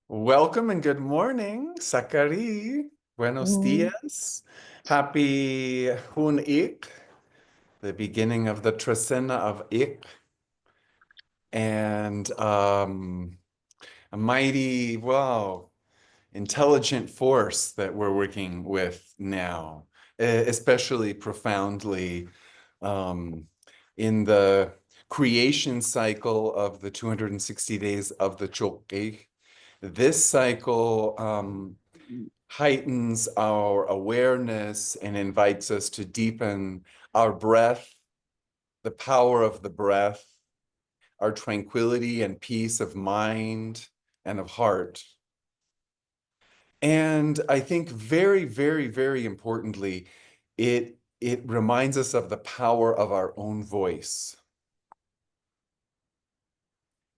Welcome and good morning, Sakari. Buenos Mm, dias. Happy Hun Ik, the beginning of the Trecena of Iq, and a mighty, wow, intelligent force that we're working with now, especially profoundly um, in the creation cycle of the 260 days of the Chokei. This cycle heightens our awareness and invites us to deepen our breath, the power of the breath, our tranquility and peace of mind and of heart. And I think very, very, very importantly, it reminds us of the power of our own voice.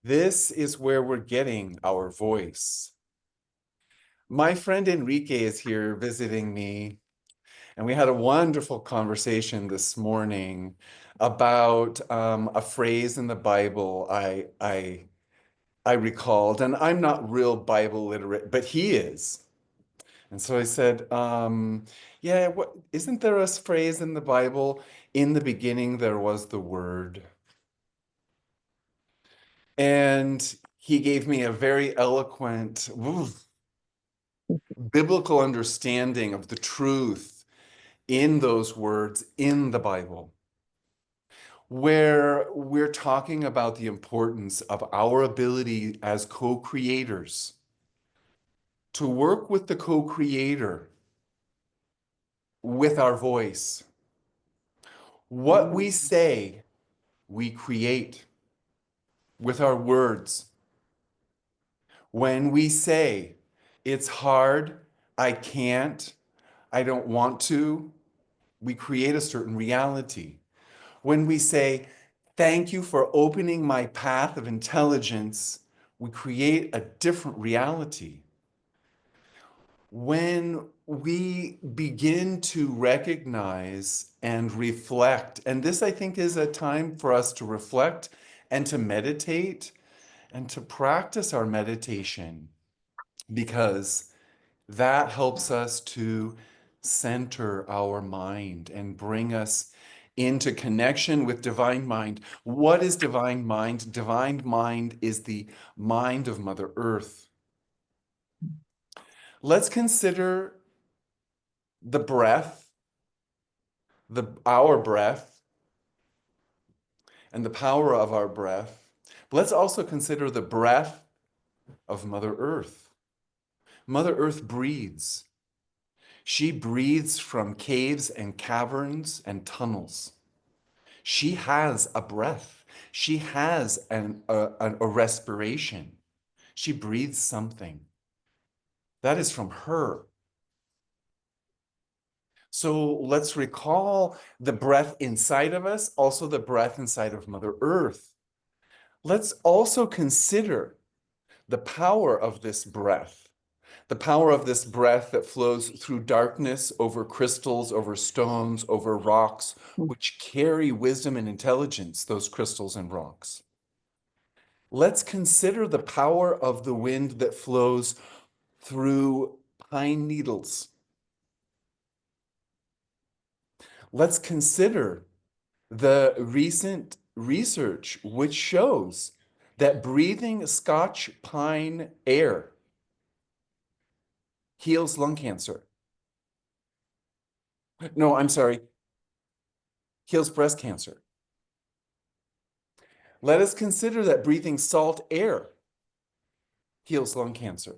This is where we're getting our voice. My friend Enrique is here visiting me, and we had a wonderful conversation this morning about a phrase in the Bible I recalled, and I'm not real Bible literate, but he is. And so I said, yeah, isn't there a phrase in the Bible? In the beginning, there was the Word. And he gave me a very eloquent, biblical understanding of the truth in those words in the Bible, where we're talking about the importance of our ability as co-creators to work with the co-creator with our voice. What we say, we create with our words. When we say, it's hard, I can't, I don't want to, we create a certain reality. When we say, thank you for opening my path of intelligence, we create a different reality. When we begin to recognize and reflect, and this I think is a time for us to reflect and to meditate and to practice our meditation, because that helps us to center our mind and bring us into connection with divine mind. What is divine mind? Divine mind is the mind of Mother Earth. Let's consider the breath, our breath, and the power of our breath. But let's also consider the breath of Mother Earth. Mother Earth breathes. She breathes from caves and caverns and tunnels. She has a breath. She has a respiration. She breathes something. That is from her. So let's recall the breath inside of us, also the breath inside of Mother Earth. Let's also consider the power of this breath, the power of this breath that flows through darkness, over crystals, over stones, over rocks, which carry wisdom and intelligence, those crystals and rocks. Let's consider the power of the wind that flows through pine needles. Let's consider the recent research which shows that breathing Scotch pine air heals lung cancer. No, I'm sorry, heals breast cancer. Let us consider that breathing salt air heals lung cancer.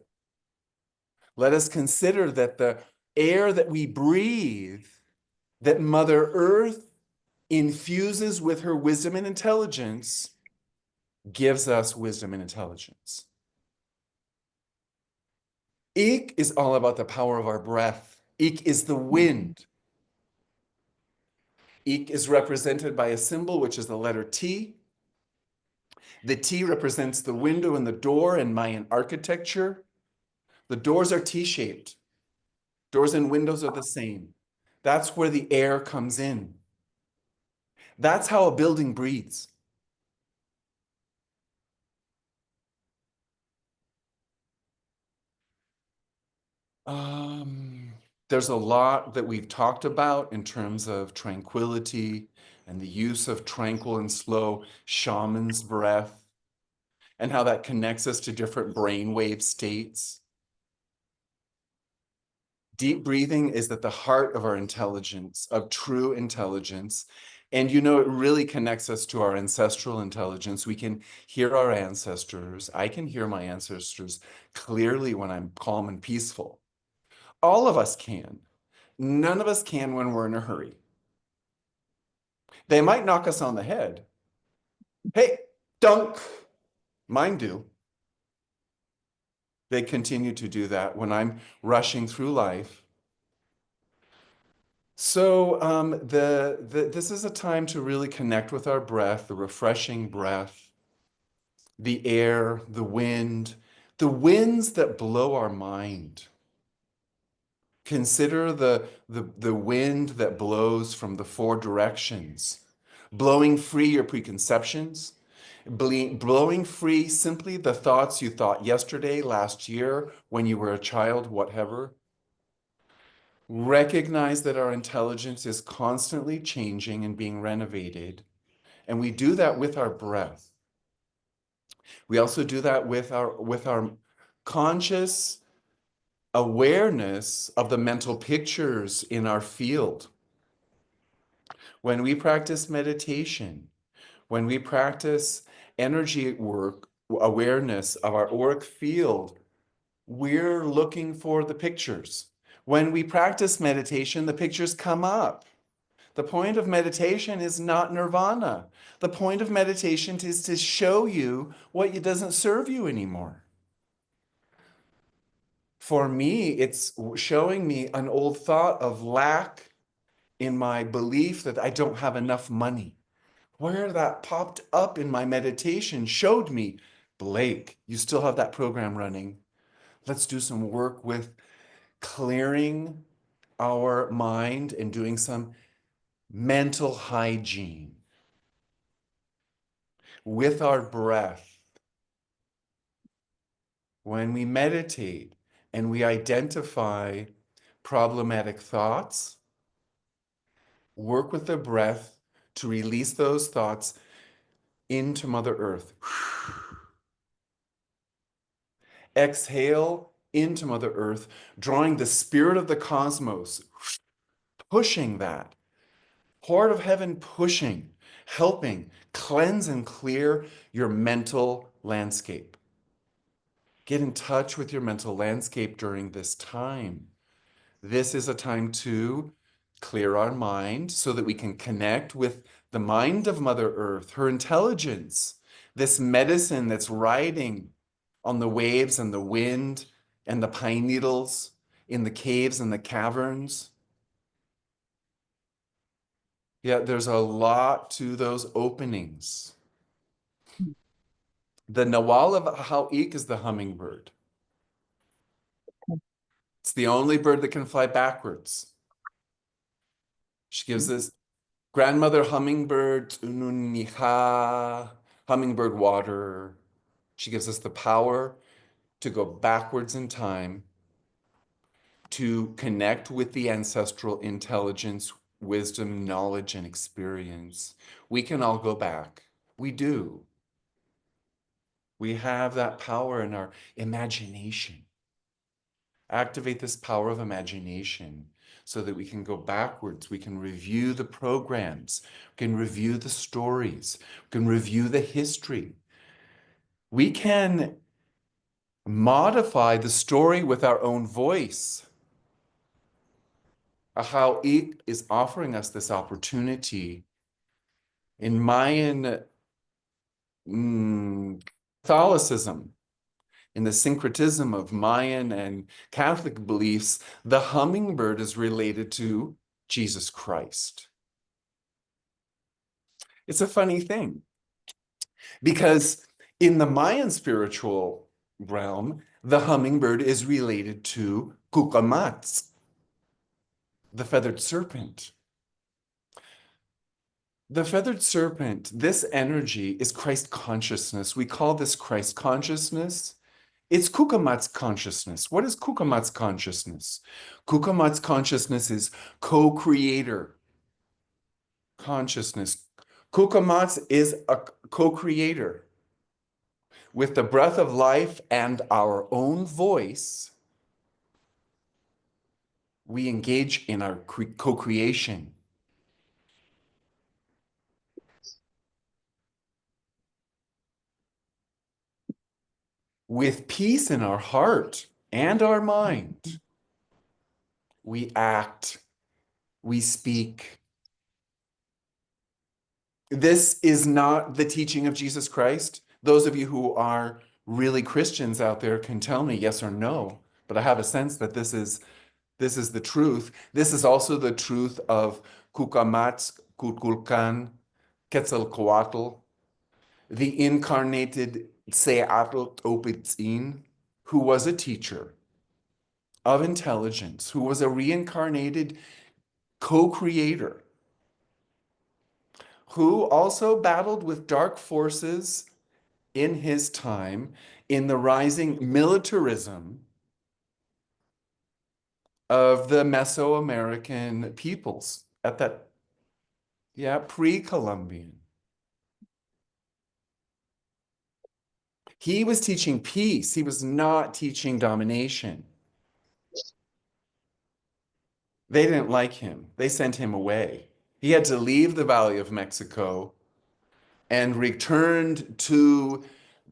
Let us consider that the air that we breathe, that Mother Earth infuses with her wisdom and intelligence, gives us wisdom and intelligence. Ik is all about the power of our breath. Ik is the wind. Ik is represented by a symbol, which is the letter T. The T represents the window and the door in Mayan architecture. The doors are T-shaped. Doors and windows are the same. That's where the air comes in. That's how a building breathes. Um, there's a lot that we've talked about in terms of tranquility and the use of tranquil and slow shaman's breath and how that connects us to different brainwave states. Deep breathing is at the heart of our intelligence, of true intelligence. And you know, it really connects us to our ancestral intelligence. We can hear our ancestors. I can hear my ancestors clearly when I'm calm and peaceful. All of us can. None of us can when we're in a hurry. They might knock us on the head. Hey, dunk. Mine do. They continue to do that when I'm rushing through life. So this is a time to really connect with our breath, the refreshing breath, the air, the winds that blow our mind. Consider the wind that blows from the four directions, blowing free your preconceptions, blowing free simply the thoughts you thought yesterday, last year, when you were a child, whatever. Recognize that our intelligence is constantly changing and being renovated. And we do that with our breath. We also do that with our conscious awareness of the mental pictures in our field. When we practice meditation, when we practice energy work, awareness of our auric field, we're looking for the pictures. When we practice meditation, the pictures come up. The point of meditation is not nirvana. The point of meditation is to show you what doesn't serve you anymore. For me, it's showing me an old thought of lack in my belief that I don't have enough money. Where that popped up in my meditation showed me, Blake, you still have that program running. Let's do some work with clearing our mind and doing some mental hygiene with our breath. When we meditate and we identify problematic thoughts, work with the breath to release those thoughts into Mother Earth. Exhale into Mother Earth, drawing the spirit of the cosmos, pushing that. Horde of heaven pushing, helping cleanse and clear your mental landscape. Get in touch with your mental landscape during this time. This is a time to clear our mind so that we can connect with the mind of Mother Earth, her intelligence, this medicine that's riding on the waves and the wind and the pine needles in the caves and the caverns. Yeah, there's a lot to those openings. The Nawal of Iq is the hummingbird. It's the only bird that can fly backwards. She gives this grandmother hummingbird, ununiha, hummingbird water. She gives us the power to go backwards in time, to connect with the ancestral intelligence, wisdom, knowledge, and experience. We can all go back. We do. We have that power in our imagination. Activate this power of imagination so that we can go backwards. We can review the programs, we can review the stories, we can review the history. We can modify the story with our own voice. How it is offering us this opportunity. In Mayan Catholicism, in the syncretism of Mayan and Catholic beliefs, the hummingbird is related to Jesus Christ. It's a funny thing because in the Mayan spiritual realm, the hummingbird is related to Cucamatz, the feathered serpent. The feathered serpent, this energy is Christ consciousness. We call this Christ consciousness It's Kukamat's consciousness. What is Kukamat's consciousness? Kukamat's consciousness is co-creator consciousness. Kukamat's is a co-creator. With the breath of life and our own voice, we engage in our co-creation. With peace in our heart and our mind, we act, we speak. This is not the teaching of Jesus Christ. Those of you who are really Christians out there can tell me yes or no, but I have a sense that this is the truth. This is also the truth of Cucamatz, Cuculcan, Quetzalcoatl, the incarnated Tseatl Topitzin, who was a teacher of intelligence, who was a reincarnated co-creator, who also battled with dark forces in his time in the rising militarism of the Mesoamerican peoples at that, yeah, pre-Columbian. He was teaching peace. He was not teaching domination. They didn't like him. They sent him away. He had to leave the Valley of Mexico and returned to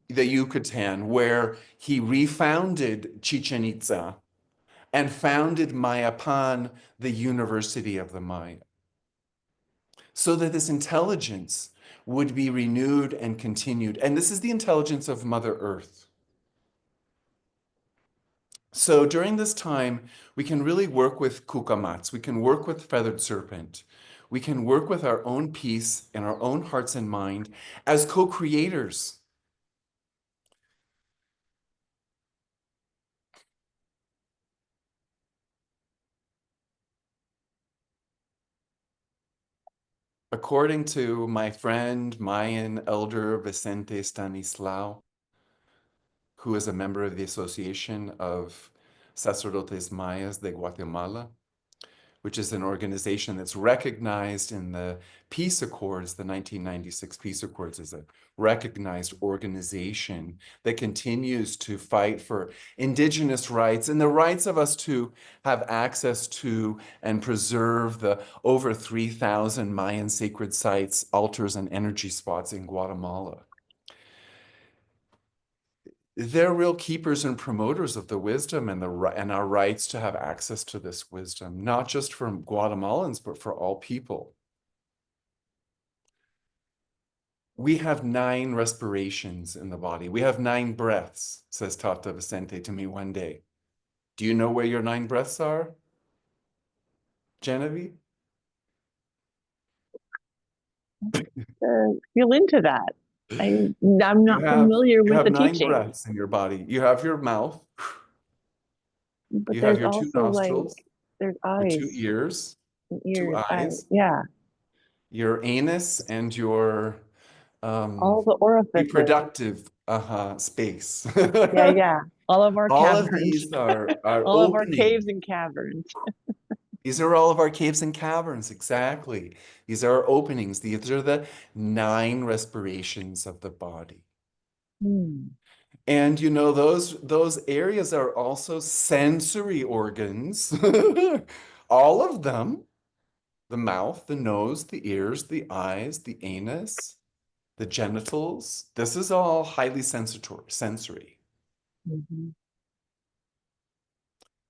the Yucatan, where he refounded Chichen Itza and founded Mayapan, the University of the Maya, so that this intelligence would be renewed and continued. And this is the intelligence of Mother Earth. So during this time, we can really work with kukamats. We can work with feathered serpent. We can work with our own peace in our own hearts and mind as co-creators. According to my friend, Mayan elder Vicente Stanislao, who is a member of the Association of Sacerdotes Mayas de Guatemala, which is an organization that's recognized in the Peace Accords, the 1996 Peace Accords, as a recognized organization that continues to fight for indigenous rights and the rights of us to have access to and preserve the over 3,000 Mayan sacred sites, altars, and energy spots in Guatemala. They're real keepers and promoters of the wisdom and our rights to have access to this wisdom, not just for Guatemalans, but for all people. We have 9 respirations in the body. We have 9 breaths, says Tata Vicente to me one day. Do you know where your 9 breaths are, Genevieve? Feel into that. I'm You not have familiar you with have the 9 teaching, breaths in your body. You have your mouth, but you have there's your 2 also like nostrils, there's your 2 eyes ears, and 2 ears. I eyes, yeah, your anus, and your all the orifices. reproductive space. Yeah, yeah. All of our All of caverns, these are all of our opening. caves and caverns. These are all of our caves and caverns, exactly. These are our openings. These are the 9 respirations of the body. Hmm. And you know, those areas are also sensory organs. All of them, the mouth, the nose, the ears, the eyes, the anus, the genitals. This is all highly sensory. Mhm.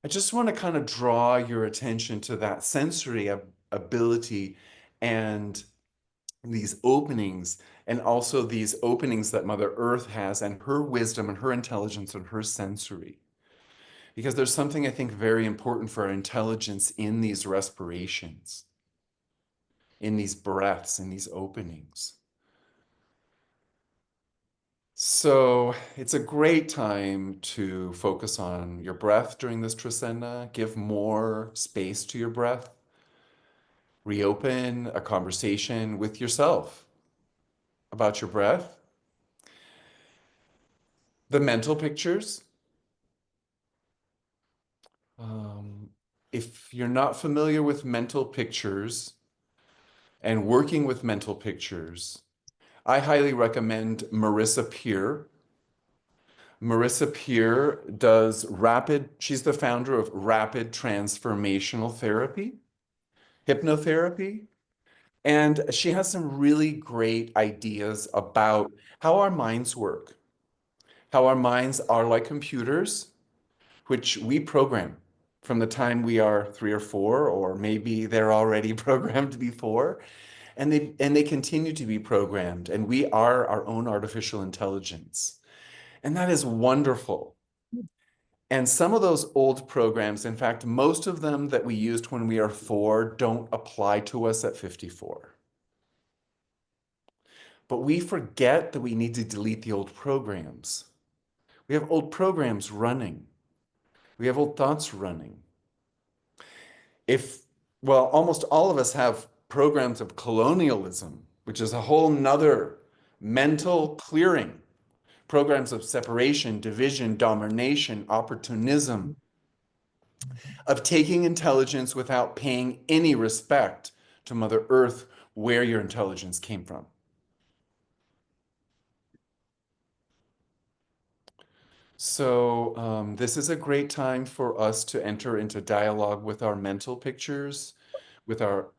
I just want to kind of draw your attention to that sensory ability and these openings, and also these openings that Mother Earth has, and her wisdom and her intelligence and her sensory. Because there's something I think very important for our intelligence in these respirations, in these breaths, in these openings. So it's a great time to focus on your breath during this Trecena. Give more space to your breath. Reopen a conversation with yourself about your breath. The mental pictures, If you're not familiar with mental pictures and working with mental pictures, I highly recommend Marissa Peer. Marissa Peer she's the founder of rapid transformational therapy, hypnotherapy. And she has some really great ideas about how our minds work, how our minds are like computers, which we program from the time we are 3 or 4, or maybe they're already programmed before, and they continue to be programmed, and we are our own artificial intelligence. And that is wonderful. And some of those old programs, in fact, most of them that we used when we are 4 don't apply to us at 54. But we forget that we need to delete the old programs. We have old programs running. We have old thoughts running. If, well, almost all of us have programs of colonialism, which is a whole nother mental clearing, programs of separation, division, domination, opportunism, of taking intelligence without paying any respect to Mother Earth, where your intelligence came from. So this is a great time for us to enter into dialogue with our mental pictures, with our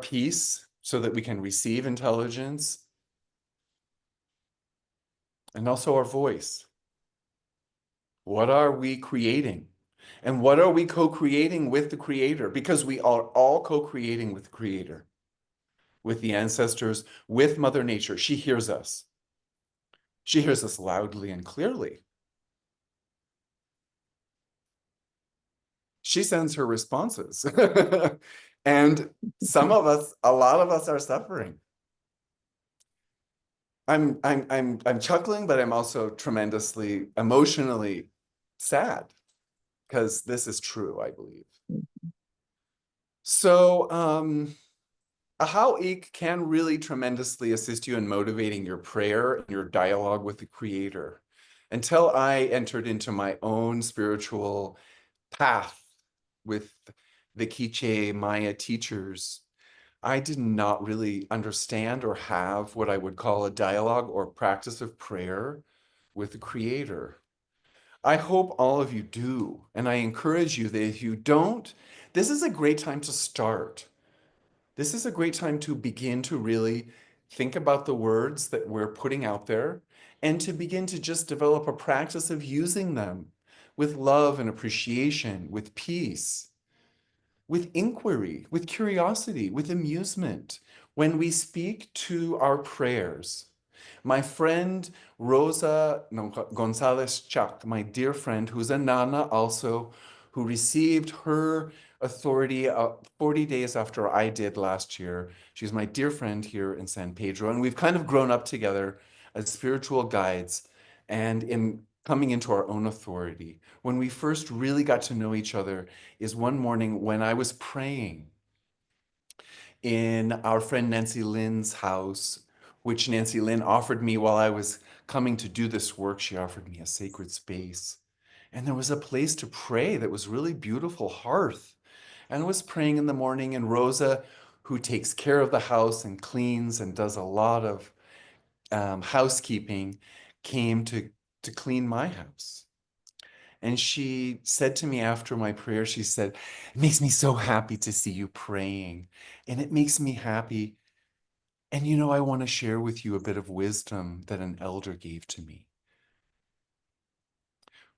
peace, so that we can receive intelligence, and also our voice. What are we creating? And what are we co-creating with the Creator? Because we are all co-creating with the Creator, with the ancestors, with Mother Nature. She hears us. She hears us loudly and clearly. She sends her responses. And some of us, a lot of us are suffering. I'm chuckling, but I'm also tremendously emotionally sad, because this is true, I believe. So how Iq can really tremendously assist you in motivating your prayer and your dialogue with the Creator. Until I entered into my own spiritual path with the Quiche Maya teachers, I did not really understand or have what I would call a dialogue or practice of prayer with the Creator. I hope all of you do, and I encourage you that if you don't, this is a great time to start. This is a great time to begin to really think about the words that we're putting out there, and to begin to just develop a practice of using them with love and appreciation, with peace, with inquiry, with curiosity, with amusement, when we speak to our prayers. My friend Rosa Gonzalez Chuck, my dear friend, who's a Nana also, who received her authority 40 days after I did last year. She's my dear friend here in San Pedro, and we've kind of grown up together as spiritual guides and in coming into our own authority. When we first really got to know each other is one morning when I was praying in our friend Nancy Lynn's house, which Nancy Lynn offered me while I was coming to do this work. She offered me a sacred space. And there was a place to pray that was really beautiful, hearth. And I was praying in the morning, and Rosa, who takes care of the house and cleans and does a lot of housekeeping, came to clean my house. And she said to me after my prayer, she said, "It makes me so happy to see you praying. And it makes me happy. And I want to share with you a bit of wisdom that an elder gave to me.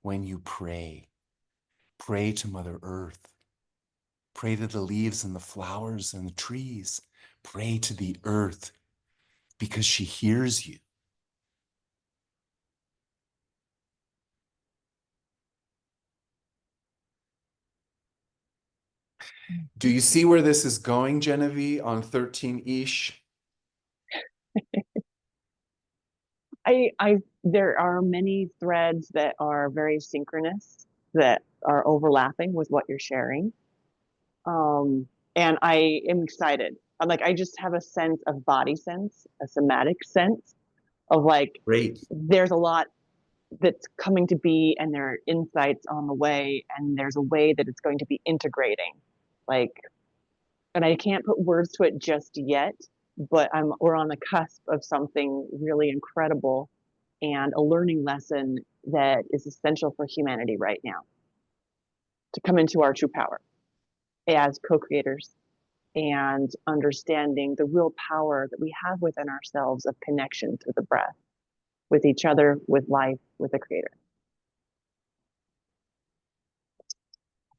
When you pray, pray to Mother Earth. Pray to the leaves and the flowers and the trees. Pray to the earth, because she hears you." Do you see where this is going, Genevieve, on 13-ish? There are many threads that are very synchronous that are overlapping with what you're sharing. And I am excited. I just have a sense of body sense, a somatic sense of Great. there's a lot. that's coming to be, and there are insights on the way, and there's a way that it's going to be integrating. Like, and I can't put words to it just yet, but we're on the cusp of something really incredible and a learning lesson that is essential for humanity right now to come into our true power as co-creators and understanding the real power that we have within ourselves of connection through the breath with each other, with life, with the creator.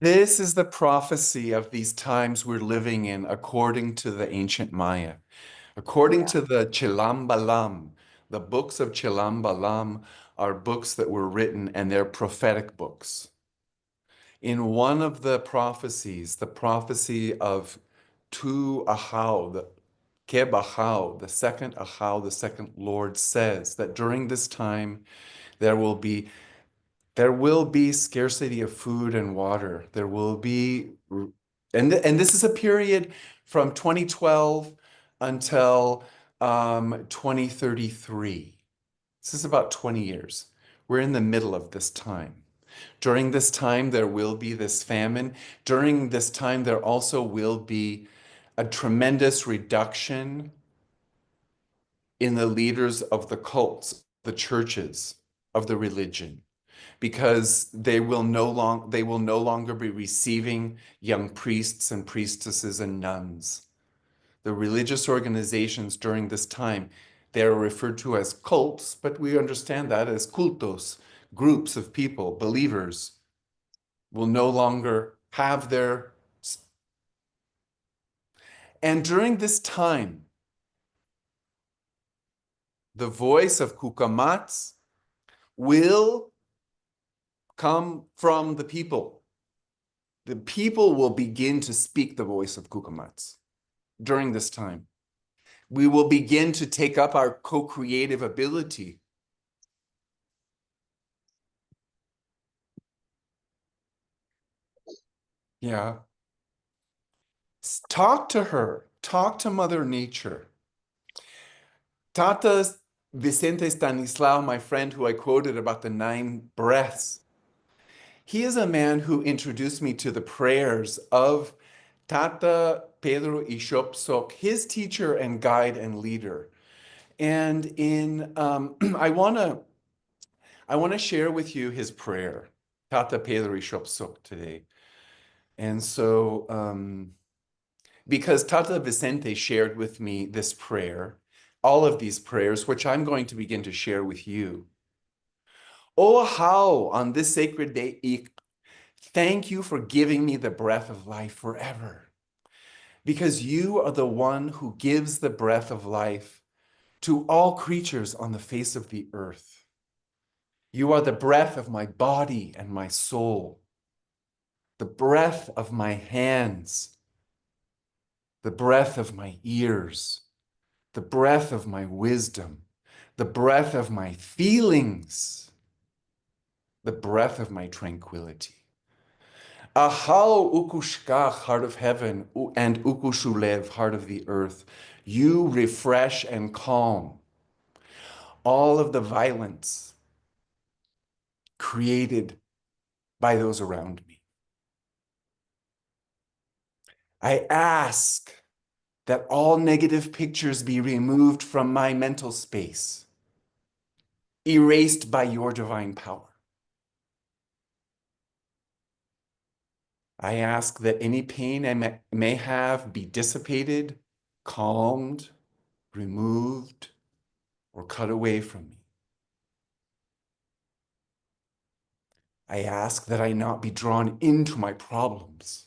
This is the prophecy of these times we're living in, according to the ancient Maya. According Yeah. to the Chilam Balam, the books of Chilam Balam are books that were written, and they're prophetic books. In one of the prophecies, the prophecy of Tu Ahau, the Keb Ahau, the second Ahau, the second Lord, says that during this time there will be scarcity of food and water. There will be, and this is a period from 2012 until 2033. This is about 20 years. We're in the middle of this time. During this time, there will be this famine. During this time, there also will be a tremendous reduction in the leaders of the cults, the churches, of the religion, because they will no longer be receiving young priests and priestesses and nuns. The religious organizations during this time, they are referred to as cults, but we understand that as cultos, groups of people, believers, will no longer have their. And during this time, the voice of Kukamats will come from the people. The people will begin to speak the voice of Kukamats during this time. We will begin to take up our co-creative ability. Yeah. Talk to her. Talk to Mother Nature. Tata Vicente Stanislao, my friend who I quoted about the 9 breaths, he is a man who introduced me to the prayers of Tata Pedro Ishopsok, his teacher and guide and leader. And I want to share with you his prayer, Tata Pedro Ishopsok, today. And so, because Tata Vicente shared with me this prayer, all of these prayers, which I'm going to begin to share with you. Oh, how on this sacred day, thank you for giving me the breath of life forever, because you are the one who gives the breath of life to all creatures on the face of the earth. You are the breath of my body and my soul, the breath of my hands, the breath of my ears, the breath of my wisdom, the breath of my feelings, the breath of my tranquility. Ahau ukushkach, heart of heaven, and ukushulev, heart of the earth, you refresh and calm all of the violence created by those around me. I ask that all negative pictures be removed from my mental space, erased by your divine power. I ask that any pain I may have be dissipated, calmed, removed, or cut away from me. I ask that I not be drawn into my problems.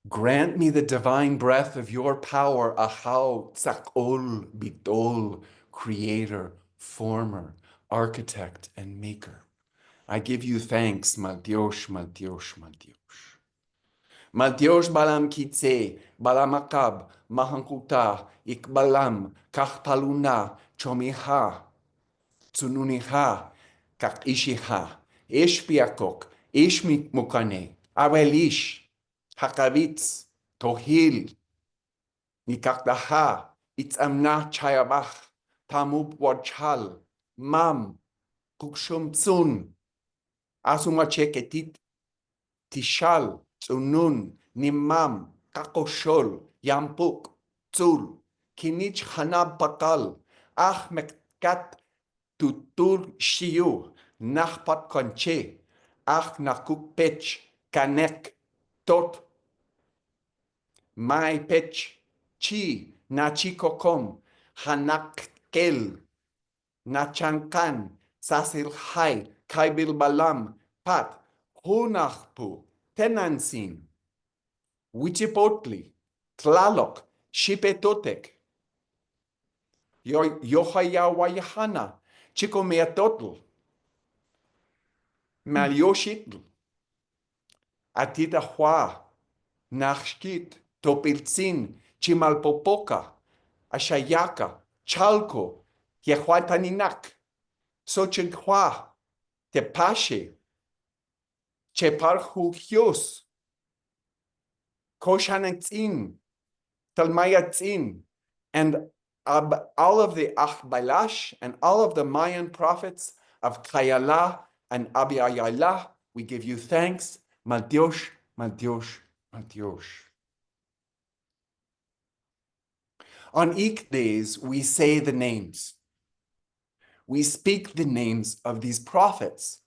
Grant me the divine breath of your power, Ahau Tzakol Bitol, creator, former, architect, and maker. I give you thanks, Maldios, Maldios, Maldios. Maldios balam kitse, balamakab, mahankuta, ikbalam, kachpaluna, chomiha, tsununiha, kakishiha, ishpiakok, ishmikmukane, awelish, hakavitz, tohil, nikakdaha, itzamna chayabach, Tamub Wachal, Mam, Kukshum Tsun, Asuma Cheketit, Tishal, Tsunun, Nimam, Kakoshol, Yampuk, Tsul, Kinich Hanab Pakal, Ach Mekkat Tutur Shiu, Nachpat Conche, Ach Nakuk Pech, Kanek, Tot, Mai Pech, Chi, Nachikokom, Hanakkel, Nachankan, Sasil Hai, Kaibil Balam, Pat, Hunachpu, Tenansin, Wichipotli, Tlaloc, Xipetotek, Yohayawayahana, Chicomeatotl, Malioshitl, Atitahua, Nachkit, Topiltzin, Chimalpopoca, Ashayaka, Chalco, Yehuataninak, Xochitl, Tepache, Cheparjugios, Koshanatzin, Talmayatzin, and all of the Achbalash and all of the Mayan prophets of Kayala and Abiyayala, we give you thanks. Madiosh, Madiosh, Madiosh. On Iq days, we say the names. We speak the names of these prophets,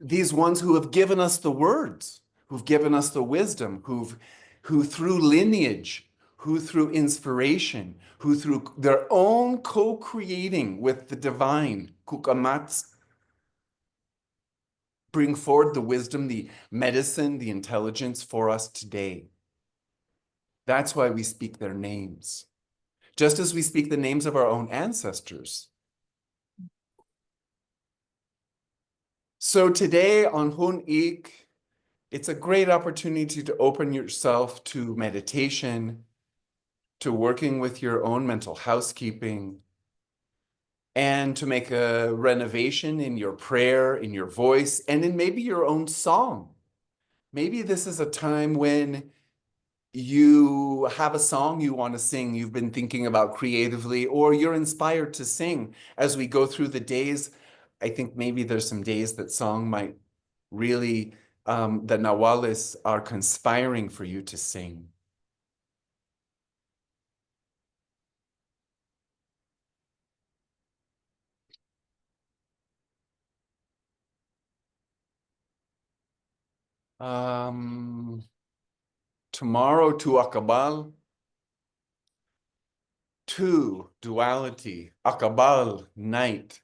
these ones who have given us the words, who've given us the wisdom, who through lineage, who through inspiration, who through their own co-creating with the divine, kukamats, bring forward the wisdom, the medicine, the intelligence for us today. That's why we speak their names, just as we speak the names of our own ancestors. So today on Hun Ik, it's a great opportunity to open yourself to meditation, to working with your own mental housekeeping, and to make a renovation in your prayer, in your voice, and in maybe your own song. Maybe this is a time when you have a song you want to sing, you've been thinking about creatively, or you're inspired to sing as we go through the days. I think maybe there's some days that song might really, the Nahuales are conspiring for you to sing. Tomorrow to Akabal, two, duality, Akabal, night.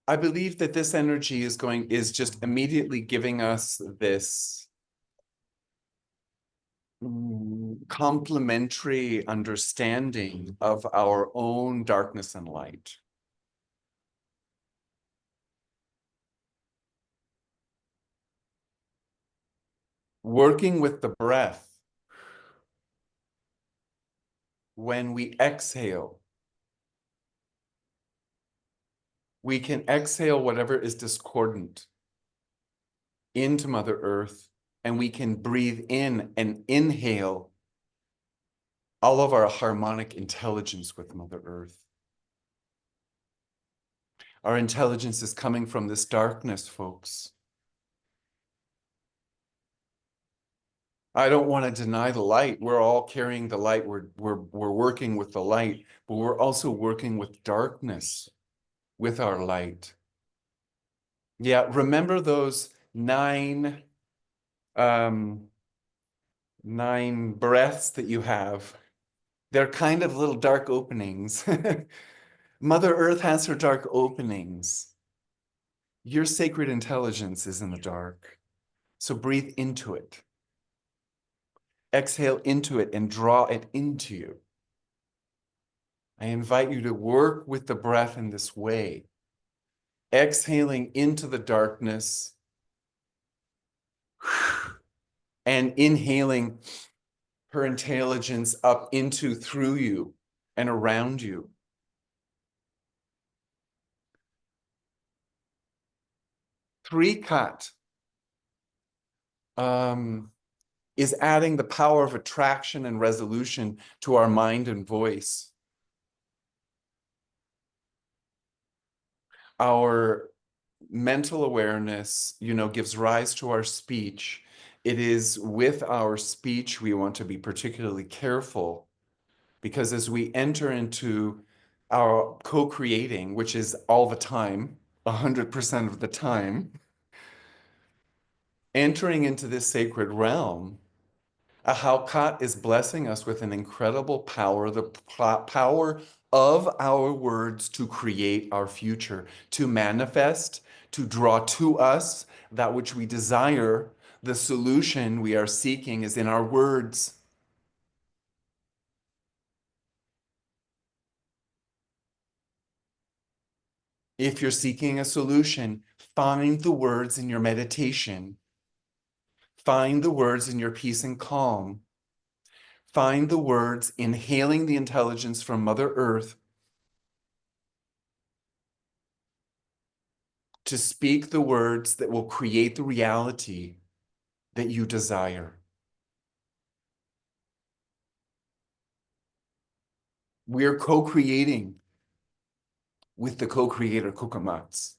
I believe that this energy is just immediately giving us this complementary understanding of our own darkness and light. Working with the breath, when we exhale, we can exhale whatever is discordant into Mother Earth, and we can breathe in and inhale all of our harmonic intelligence with Mother Earth. Our intelligence is coming from this darkness, folks. I don't want to deny the light. We're all carrying the light. We're working with the light, but we're also working with darkness with our light. Yeah, remember those nine breaths that you have? They're kind of little dark openings. Mother Earth has her dark openings. Your sacred intelligence is in the dark. So breathe into it. Exhale into it and draw it into you. I invite you to work with the breath in this way. Exhaling into the darkness and inhaling her intelligence up into, through you and around you. Three cut. is adding the power of attraction and resolution to our mind and voice. Our mental awareness, gives rise to our speech. It is with our speech we want to be particularly careful, because as we enter into our co-creating, which is all the time, 100% of the time, entering into this sacred realm, Ahalkat is blessing us with an incredible power, the power of our words to create our future, to manifest, to draw to us that which we desire. The solution we are seeking is in our words. If you're seeking a solution, find the words in your meditation. Find the words in your peace and calm. Find the words inhaling the intelligence from Mother Earth to speak the words that will create the reality that you desire. We're co-creating with the co-creator Kukamats.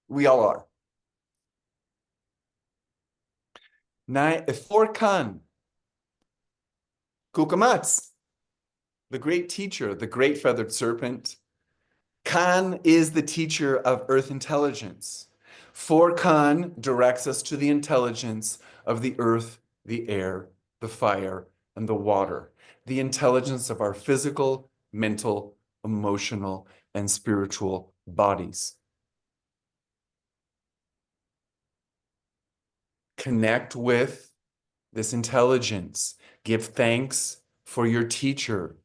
We all are. For Khan, Kukamats, the great teacher, the great feathered serpent. Khan is the teacher of earth intelligence. For Khan directs us to the intelligence of the earth, the air, the fire, and the water, the intelligence of our physical, mental, emotional, and spiritual bodies. Connect with this intelligence. Give thanks for your teacher,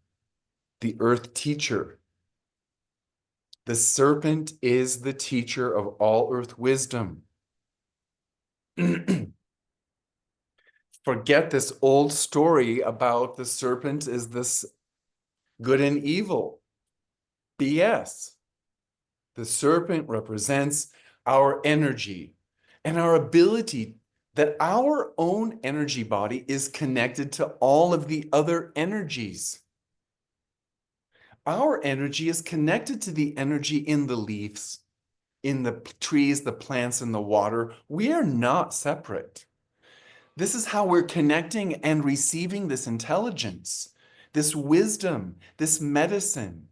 the earth teacher. The serpent is the teacher of all earth wisdom. Forget this old story about the serpent is this good and evil. BS. The serpent represents our energy and our ability that our own energy body is connected to all of the other energies. Our energy is connected to the energy in the leaves, in the trees, the plants, and the water. We are not separate. This is how we're connecting and receiving this intelligence, this wisdom, this medicine.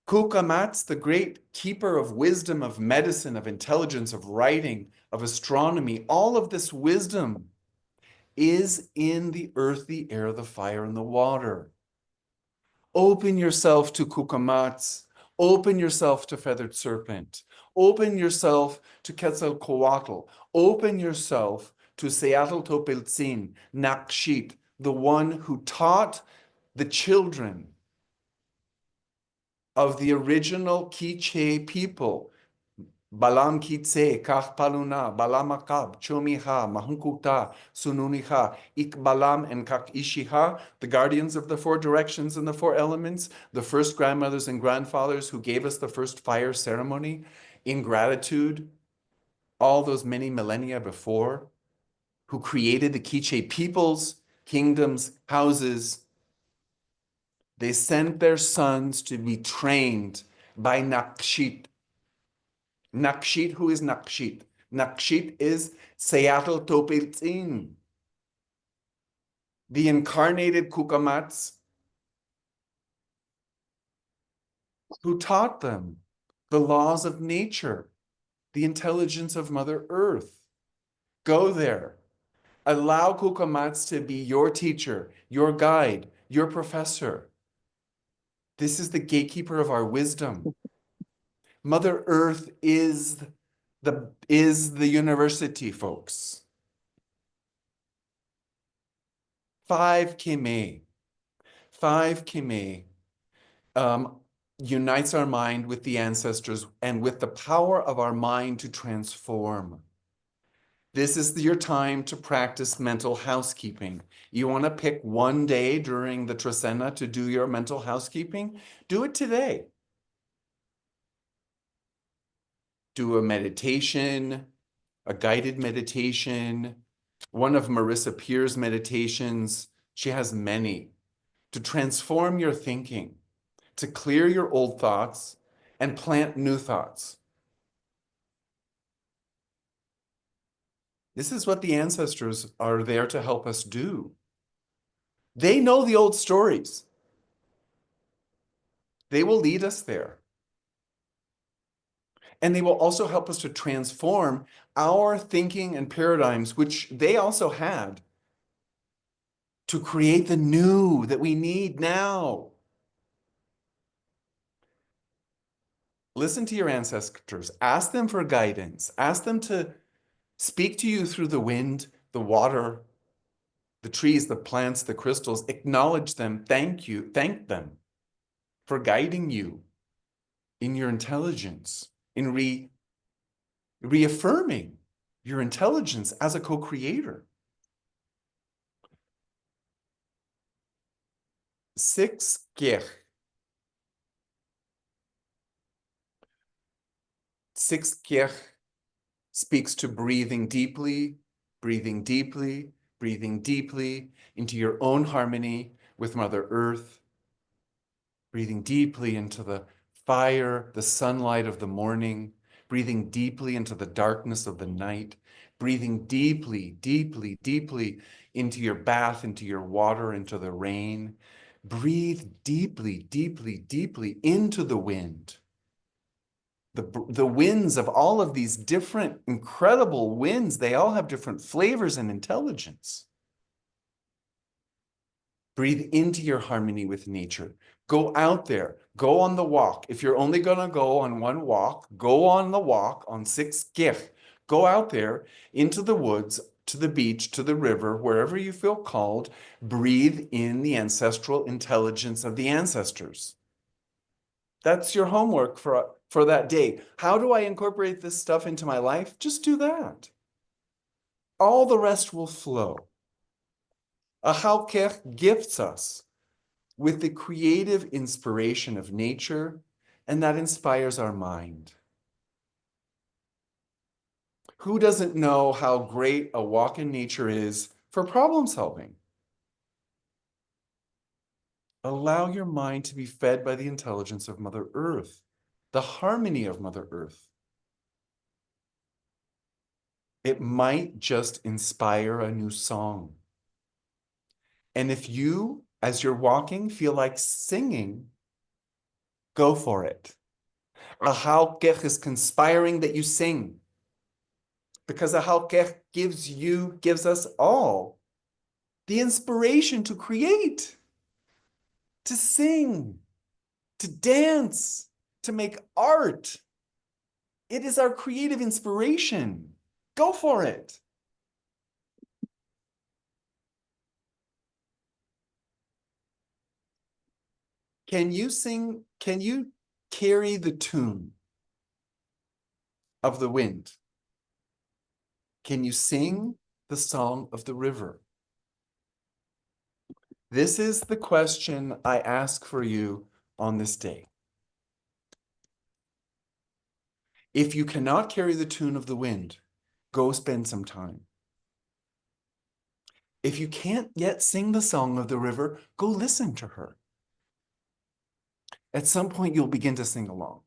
Kukamats, the great keeper of wisdom, of medicine, of intelligence, of writing, of astronomy, all of this wisdom is in the earth, the air, the fire, and the water. Open yourself to Kukamats. Open yourself to Feathered Serpent. Open yourself to Quetzalcoatl. Open yourself to Seattle Topiltzin, Nakshit, the one who taught the children of the original Quiche people, Balam Kitse, Kach Paluna, Balamakab, Chomiha, Mahunkuta, Sununiha, Ikbalam, and Kak Ishiha, the guardians of the four directions and the four elements, the first grandmothers and grandfathers who gave us the first fire ceremony in gratitude, all those many millennia before, who created the Quiche peoples, kingdoms, houses. They sent their sons to be trained by Nakshit. Nakshit, who is Nakshit? Nakshit is Seattle Topiltzin, the incarnated Kukamats, who taught them the laws of nature, the intelligence of Mother Earth. Go there. Allow Kukamats to be your teacher, your guide, your professor. This is the gatekeeper of our wisdom. Mother Earth is the university, folks. 5 km unites our mind with the ancestors and with the power of our mind to transform. This is your time to practice mental housekeeping. You want to pick one day during the Trecena to do your mental housekeeping? Do it today. Do a meditation, a guided meditation, One of Marissa Peer's meditations, she has many, to transform your thinking, to clear your old thoughts and plant new thoughts. This is what the ancestors are there to help us do. They know the old stories. They will lead us there. And they will also help us to transform our thinking and paradigms, which they also had, to create the new that we need now. Listen to your ancestors. Ask them for guidance. Ask them to speak to you through the wind, the water, the trees, the plants, the crystals. Acknowledge them. Thank you. Thank them for guiding you in your intelligence, in reaffirming your intelligence as a co-creator. 6 Kech. 6 Kech speaks to breathing deeply, breathing deeply, breathing deeply into your own harmony with Mother Earth, breathing deeply into the fire, the sunlight of the morning, breathing deeply into the darkness of the night, breathing deeply, deeply, deeply into your bath, into your water, into the rain. Breathe deeply, deeply, deeply into the wind. The winds of all of these different incredible winds, they all have different flavors and intelligence. Breathe into your harmony with nature. Go out there, go on the walk. If you're only going to go on one walk, go on the walk on 6 Kech. Go out there into the woods, to the beach, to the river, wherever you feel called. Breathe in the ancestral intelligence of the ancestors. That's your homework for that day. How do I incorporate this stuff into my life? Just do that. All the rest will flow. A Halkech gifts us with the creative inspiration of nature, and that inspires our mind. Who doesn't know how great a walk in nature is for problem solving? Allow your mind to be fed by the intelligence of Mother Earth, the harmony of Mother Earth. It might just inspire a new song. And if you, as you're walking, feel like singing, go for it. A Halkech is conspiring that you sing, because a Halkech gives us all the inspiration to create, to sing, to dance, to make art. It is our creative inspiration. Go for it. Can you sing? Can you carry the tune of the wind? Can you sing the song of the river? This is the question I ask for you on this day. If you cannot carry the tune of the wind, go spend some time. If you can't yet sing the song of the river, go listen to her. At some point, you'll begin to sing along.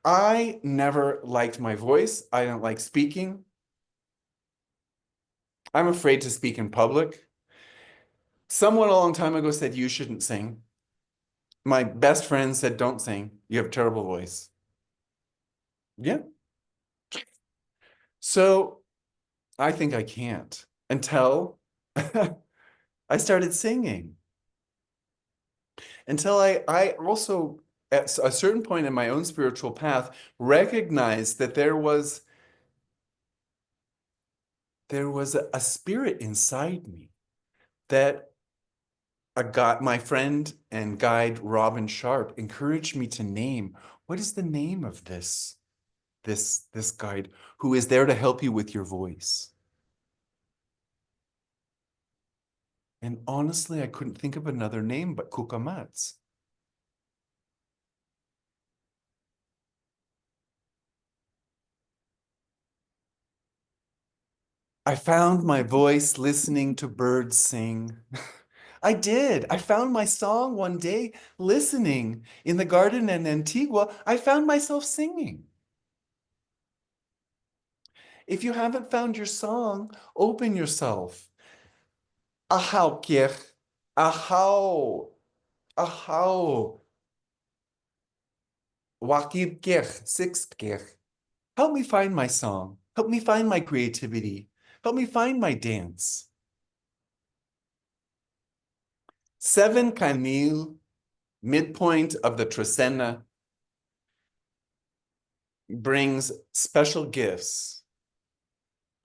I never liked my voice. I don't like speaking. I'm afraid to speak in public. Someone a long time ago said, you shouldn't sing. My best friend said, don't sing. You have a terrible voice. Yeah. So I think I can't until I started singing. Until I also, at a certain point in my own spiritual path, recognized that there was a spirit inside me that my friend and guide Robin Sharp encouraged me to name. What is the name of this guide who is there to help you with your voice? And honestly, I couldn't think of another name but Kukamats. I found my voice listening to birds sing. I did. I found my song one day listening in the garden in Antigua. I found myself singing. If you haven't found your song, open yourself. Ahau kirch, ahau, ahau, wakib kirch, sixth kirch. Help me find my song. Help me find my creativity. Help me find my dance. Seven Canil, midpoint of the Trecena, brings special gifts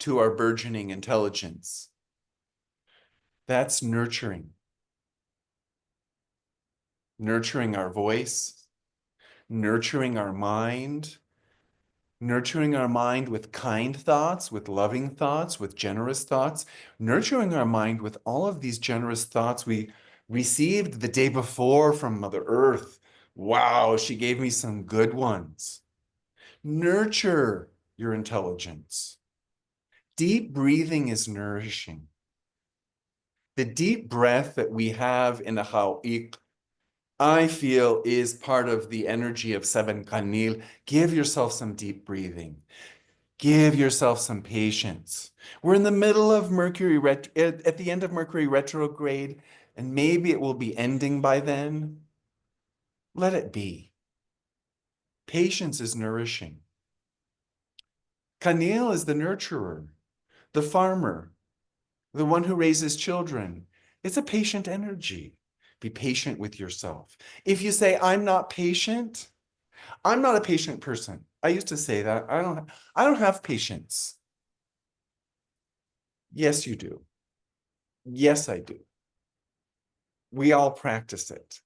to our burgeoning intelligence. That's nurturing. Nurturing our voice, nurturing our mind, nurturing our mind with kind thoughts, with loving thoughts, with generous thoughts, nurturing our mind with all of these generous thoughts we received the day before from Mother Earth. Wow, she gave me some good ones. Nurture your intelligence. Deep breathing is nourishing. The deep breath that we have in the Iq, I feel, is part of the energy of Seven Kanil. Give yourself some deep breathing. Give yourself some patience. We're in the middle of Mercury, at the end of Mercury retrograde, and maybe it will be ending by then. Let it be. Patience is nourishing. Kanil is the nurturer, the farmer, the one who raises children. It's a patient energy. Be patient with yourself. If you say, I'm not patient, I'm not a patient person. I used to say that. I don't have patience. Yes, you do. Yes, I do. We all practice it.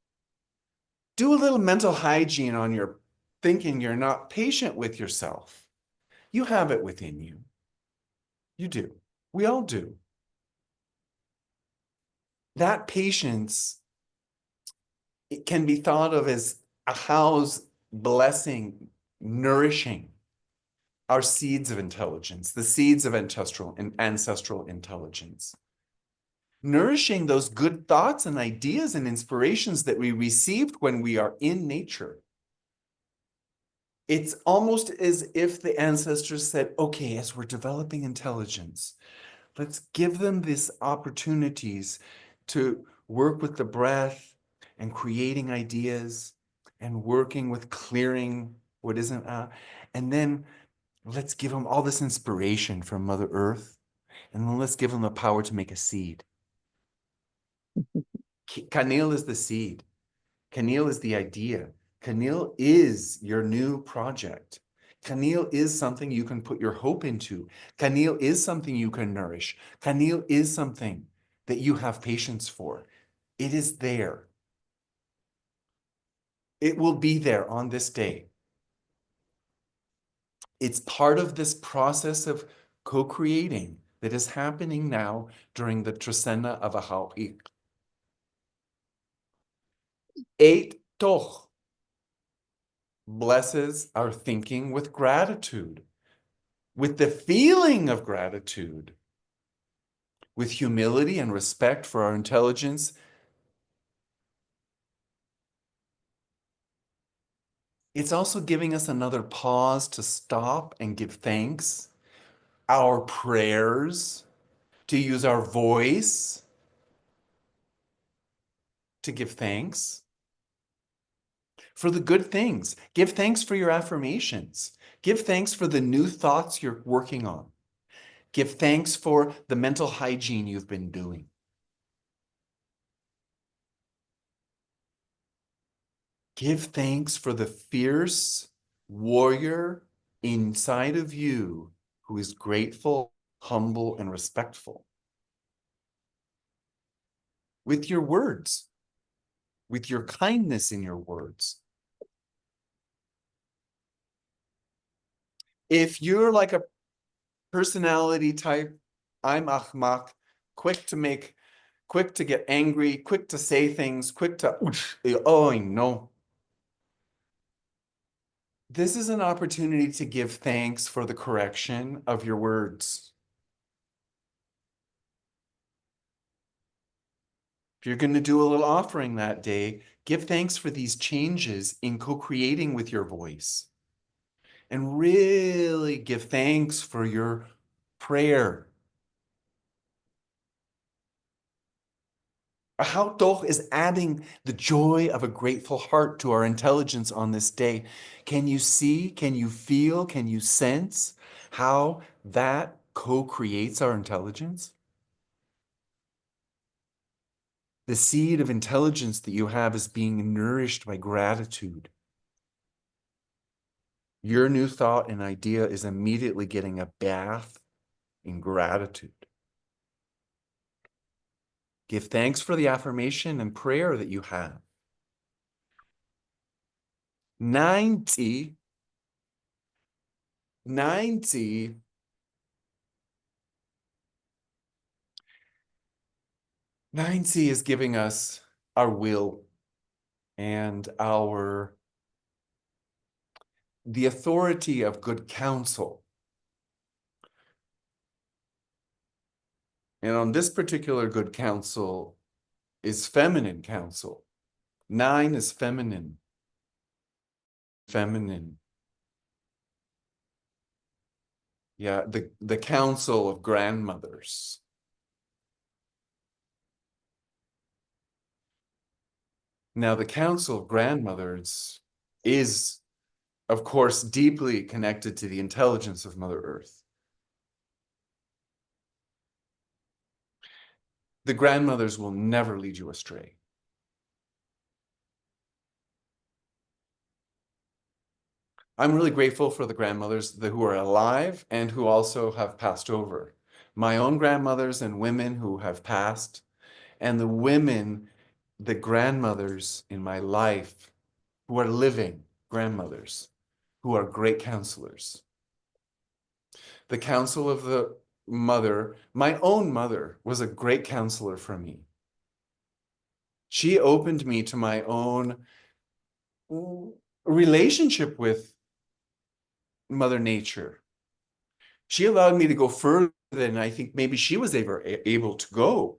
Do a little mental hygiene on your thinking you're not patient with yourself. You have it within you. You do. We all do. That patience, it can be thought of as a house blessing, nourishing our seeds of intelligence, the seeds of ancestral intelligence. Nourishing those good thoughts and ideas and inspirations that we received when we are in nature. It's almost as if the ancestors said, okay, as we're developing intelligence, let's give them these opportunities to work with the breath and creating ideas and working with clearing what isn't, and then let's give them all this inspiration from Mother Earth, and then let's give them the power to make a seed. Kanil is the seed. Kanil is the idea. Kanil is your new project. Kanil is something you can put your hope into. Kanil is something you can nourish. Kanil is something that you have patience for. It is there. It will be there on this day. It's part of this process of co-creating that is happening now during the Trecena of Iq. Eight toch blesses our thinking with gratitude, with the feeling of gratitude, with humility and respect for our intelligence. It's also giving us another pause to stop and give thanks, our prayers, to use our voice to give thanks for the good things. Give thanks for your affirmations. Give thanks for the new thoughts you're working on. Give thanks for the mental hygiene you've been doing. Give thanks for the fierce warrior inside of you who is grateful, humble, and respectful. With your words, with your kindness in your words. If you're like a personality type, I'm Ahmak, quick to get angry, quick to say things, quick to, oh, no. This is an opportunity to give thanks for the correction of your words. If you're going to do a little offering that day, give thanks for these changes in co-creating with your voice. And really give thanks for your prayer. A hautoch is adding the joy of a grateful heart to our intelligence on this day. Can you see, can you feel, can you sense how that co-creates our intelligence? The seed of intelligence that you have is being nourished by gratitude. Your new thought and idea is immediately getting a bath in gratitude. Give thanks for the affirmation and prayer that you have. 90 90 is giving us our will and the authority of good counsel. And on this particular good counsel is feminine counsel. 9 is feminine. Feminine. Yeah, the counsel of grandmothers. Now, the counsel of grandmothers is, of course, deeply connected to the intelligence of Mother Earth. The grandmothers will never lead you astray. I'm really grateful for the grandmothers who are alive and who also have passed over. My own grandmothers and women who have passed, and the grandmothers in my life who are living grandmothers, who are great counselors. The counsel of the mother, my own mother, was a great counselor for me. She opened me to my own relationship with Mother Nature. She allowed me to go further than I think maybe she was ever able to go,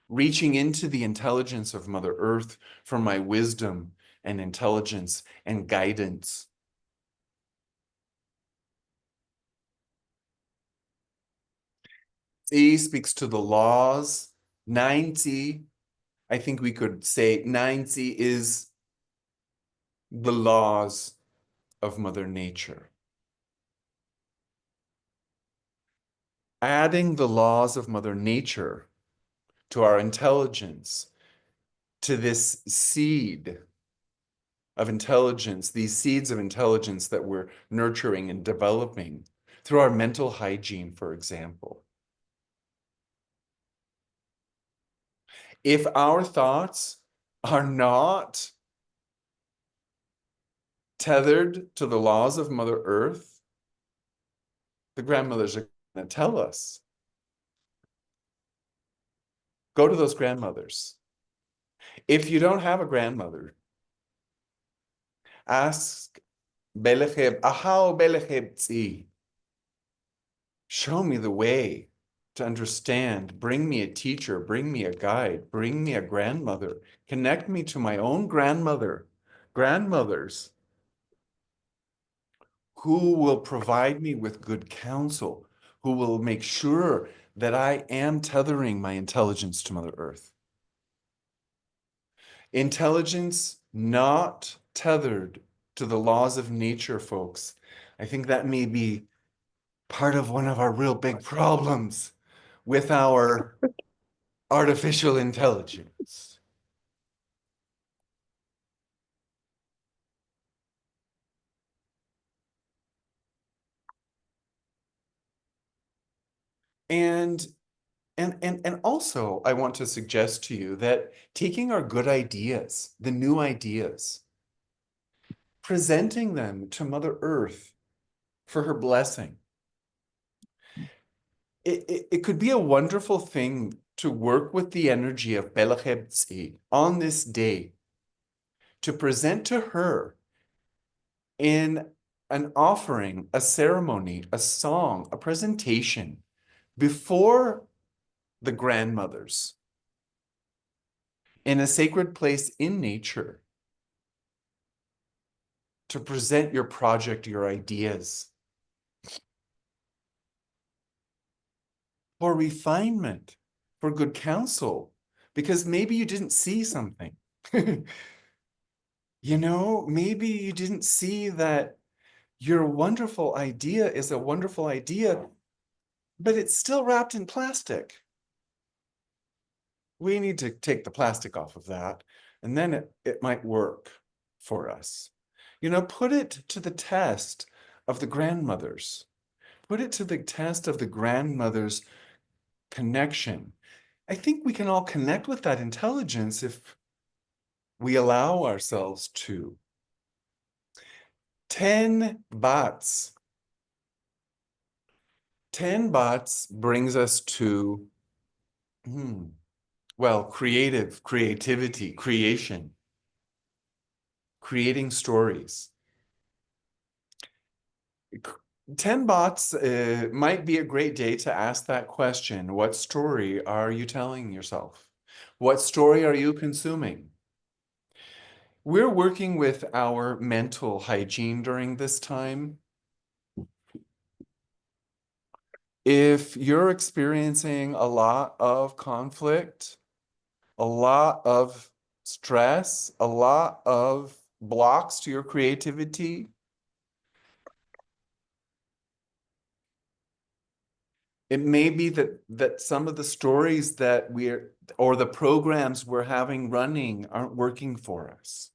reaching into the intelligence of Mother Earth for my wisdom and intelligence and guidance. C speaks to the laws. 90, I think we could say 90 is the laws of Mother Nature. Adding the laws of Mother Nature to our intelligence, to this seed of intelligence, these seeds of intelligence that we're nurturing and developing through our mental hygiene, for example. If our thoughts are not tethered to the laws of Mother Earth, the grandmothers are going to tell us. Go to those grandmothers. If you don't have a grandmother, ask Belecheb, Ahau Belecheb Tzi. Show me the way to understand. Bring me a teacher, bring me a guide, bring me a grandmother. Connect me to my own grandmothers who will provide me with good counsel, who will make sure that I am tethering my intelligence to Mother Earth. Intelligence not tethered to the laws of nature, folks. I think that may be part of one of our real big problems with our artificial intelligence. And and also I want to suggest to you that taking our good ideas, the new ideas, presenting them to Mother Earth for her blessing. It could be a wonderful thing to work with the energy of Belacheb Tzi on this day to present to her in an offering, a ceremony, a song, a presentation before the grandmothers, in a sacred place in nature to present your project, your ideas, for refinement, for good counsel, because maybe you didn't see something. You know, maybe you didn't see that your wonderful idea is a wonderful idea, but it's still wrapped in plastic. We need to take the plastic off of that, and then it might work for us. You know, put it to the test of the grandmothers. Put it to the test of the grandmother's connection. I think we can all connect with that intelligence if we allow ourselves to. 10 bahts. 10 bahts brings us to, well, creativity, creation, creating stories. 10 bahts might be a great day to ask that question. What story are you telling yourself? What story are you consuming? We're working with our mental hygiene during this time. If you're experiencing a lot of conflict, a lot of stress, a lot of blocks to your creativity, it may be that some of the stories that we're or the programs we're having running aren't working for us.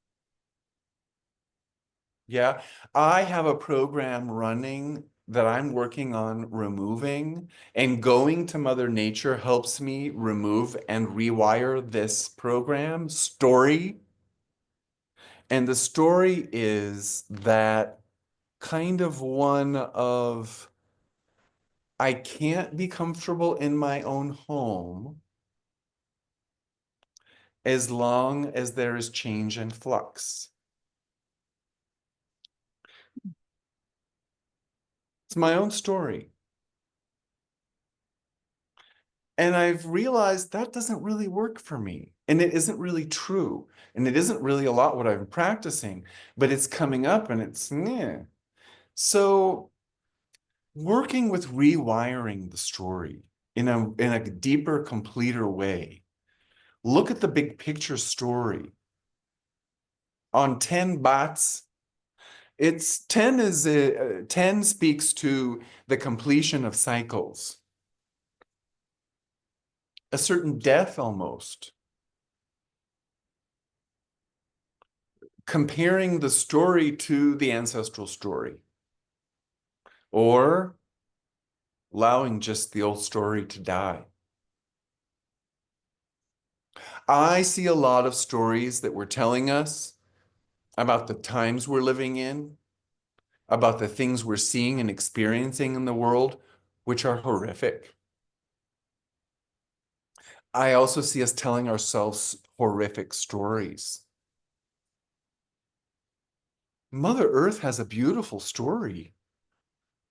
Yeah, I have a program running that I'm working on removing, and going to Mother Nature helps me remove and rewire this program story. And the story is that kind of one of, I can't be comfortable in my own home as long as there is change and flux. It's my own story. And I've realized that doesn't really work for me. And it isn't really true. And it isn't really a lot what I'm practicing, but it's coming up and it's, yeah. So working with rewiring the story in a deeper, completer way. Look at the big picture story. On 10 bahts, it's 10 is 10 speaks to the completion of cycles, a certain death almost. Comparing the story to the ancestral story, or allowing just the old story to die. I see a lot of stories that were telling us about the times we're living in, about the things we're seeing and experiencing in the world, which are horrific. I also see us telling ourselves horrific stories. Mother Earth has a beautiful story.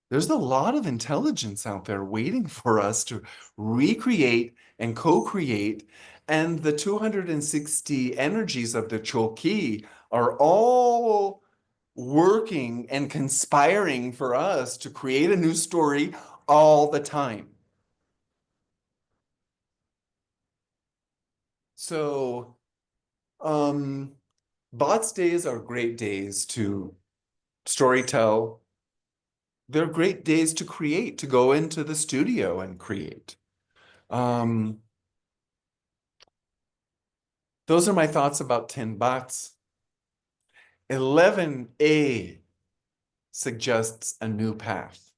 There's a lot of intelligence out there waiting for us to recreate and co-create. And the 260 energies of the Chokyi are all working and conspiring for us to create a new story all the time. So, Bots days are great days to storytell. They're great days to create, to go into the studio and create. Um, those are my thoughts about 10 bahts. 11A suggests a new path,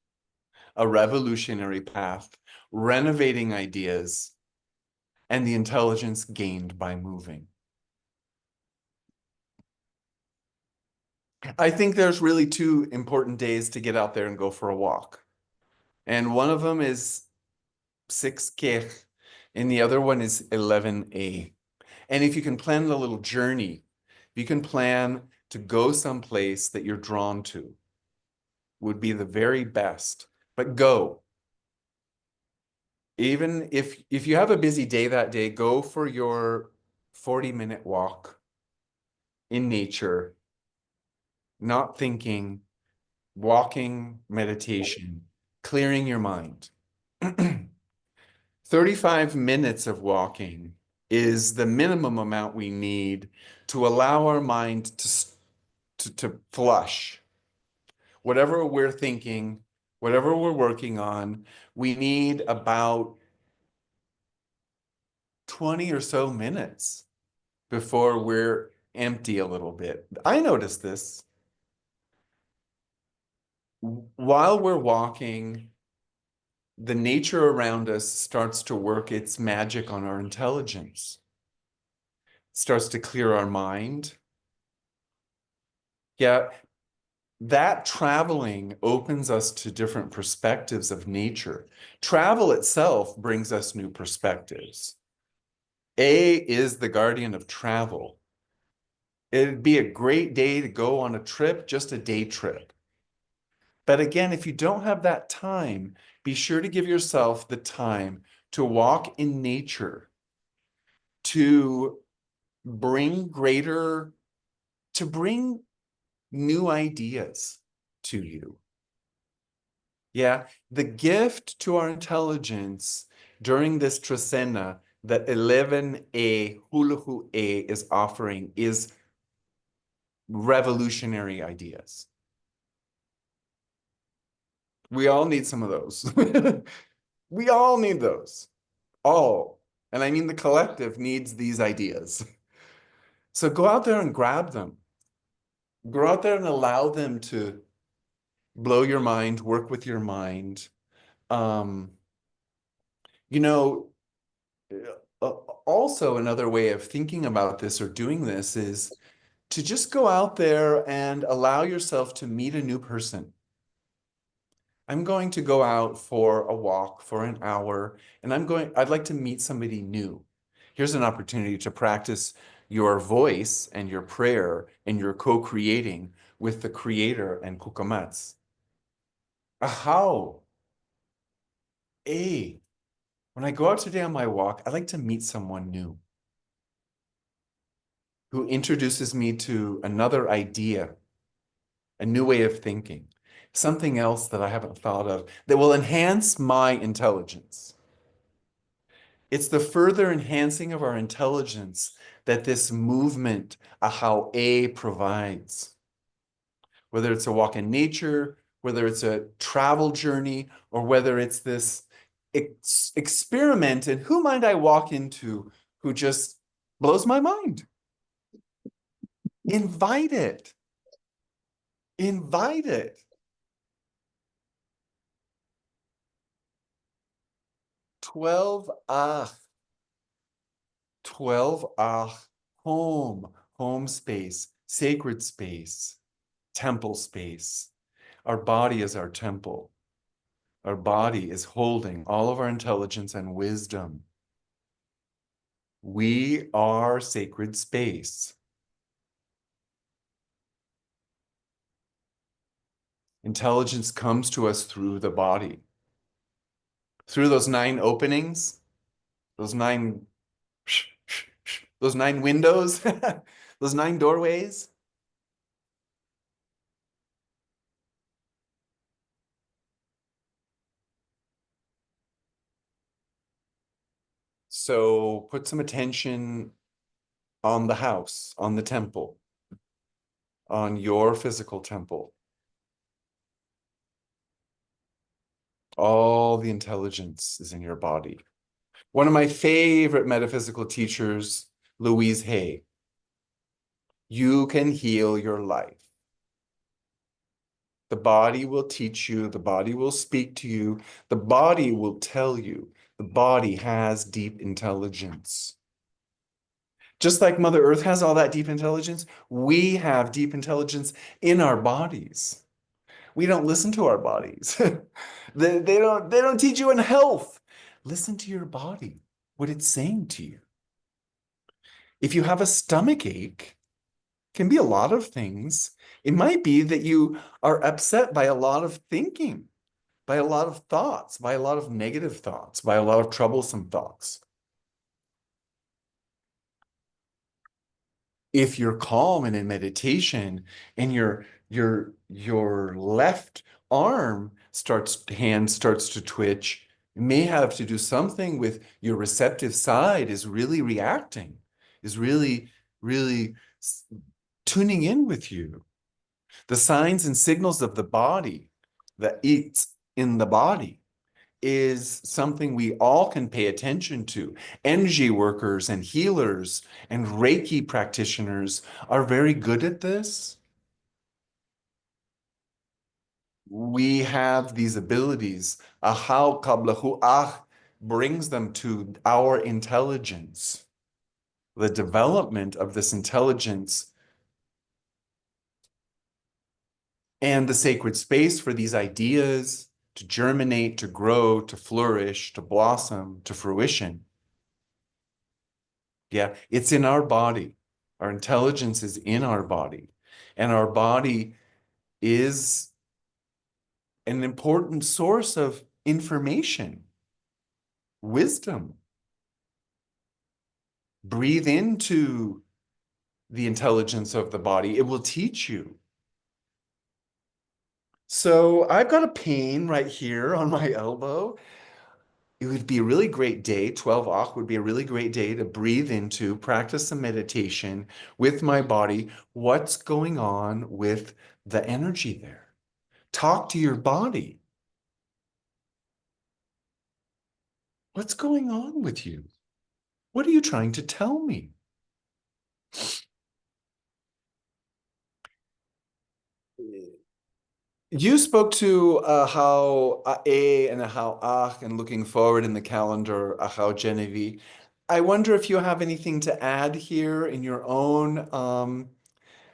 a revolutionary path, renovating ideas, and the intelligence gained by moving. I think there's really two important days to get out there and go for a walk. And one of them is 6K, and the other one is 11A. And if you can plan a little journey, if you can plan to go someplace that you're drawn to, would be the very best. But go. Even if you have a busy day that day, go for your 40-minute walk in nature, not thinking, walking meditation, clearing your mind. 35 minutes of walking is the minimum amount we need to allow our mind to flush. Whatever we're thinking, whatever we're working on, we need about 20 or so minutes before we're empty a little bit. I noticed this. While we're walking, the nature around us starts to work its magic on our intelligence, starts to clear our mind. Yeah, that traveling opens us to different perspectives of nature. Travel itself brings us new perspectives. A is the guardian of travel. It'd be a great day to go on a trip, just a day trip. But again, if you don't have that time, be sure to give yourself the time to walk in nature, to bring greater, to bring new ideas to you. Yeah, the gift to our intelligence during this Trecena that 11A Huluhu A is offering is revolutionary ideas. We all need some of those. We all need those. All. And I mean the collective needs these ideas. So go out there and grab them. Go out there and allow them to blow your mind, work with your mind. Um, you know, also another way of thinking about this or doing this is to just go out there and allow yourself to meet a new person. I'm going to go out for a walk for an hour and I'd like to meet somebody new. Here's an opportunity to practice your voice and your prayer and your co-creating with the creator and kukamats. Ahau. A. When I go out today on my walk, I'd like to meet someone new who introduces me to another idea, a new way of thinking, something else that I haven't thought of that will enhance my intelligence. It's the further enhancing of our intelligence that this movement, Ahau A, provides. Whether it's a walk in nature, whether it's a travel journey, or whether it's this experiment in who might I walk into who just blows my mind. Invite it. Invite it. 12 ah. 12 ah. Home space, sacred space, temple space. Our body is our temple. Our body is holding all of our intelligence and wisdom. We are sacred space. Intelligence comes to us through the body, through those 9 openings, those 9, those 9 windows, those 9 doorways. So put some attention on the house, on the temple, on your physical temple. All the intelligence is in your body. One of my favorite metaphysical teachers, Louise Hay. You can heal your life. The body will teach you. The body will speak to you. The body will tell you. The body has deep intelligence. Just like Mother Earth has all that deep intelligence, we have deep intelligence in our bodies. We don't listen to our bodies. They don't teach you in health. Listen to your body, what it's saying to you. If you have a stomach ache, it can be a lot of things. It might be that you are upset by a lot of thinking, by a lot of thoughts, by a lot of negative thoughts, by a lot of troublesome thoughts. if you're calm and in meditation and your left hand starts to twitch, you may have to do something with your receptive side is really reacting, is really tuning in with you. The signs and signals of the body, the it's in the body, is something we all can pay attention to. Energy workers and healers and Reiki practitioners are very good at this. We have these abilities. Ahau kablahu ah brings them to our intelligence. The development of this intelligence and the sacred space for these ideas to germinate, to grow, to flourish, to blossom, to fruition. Yeah, it's in our body. Our intelligence is in our body. And our body is an important source of information, wisdom. Breathe into the intelligence of the body. It will teach you. So I've got a pain right here on my elbow. It would be a really great day. 12 Ak would be a really great day to breathe into, practice some meditation with my body. What's going on with the energy there? Talk to your body. What's going on with you? What are you trying to tell me? You spoke to how A and how Ach and looking forward in the calendar, how Genevieve. I wonder if you have anything to add here in your own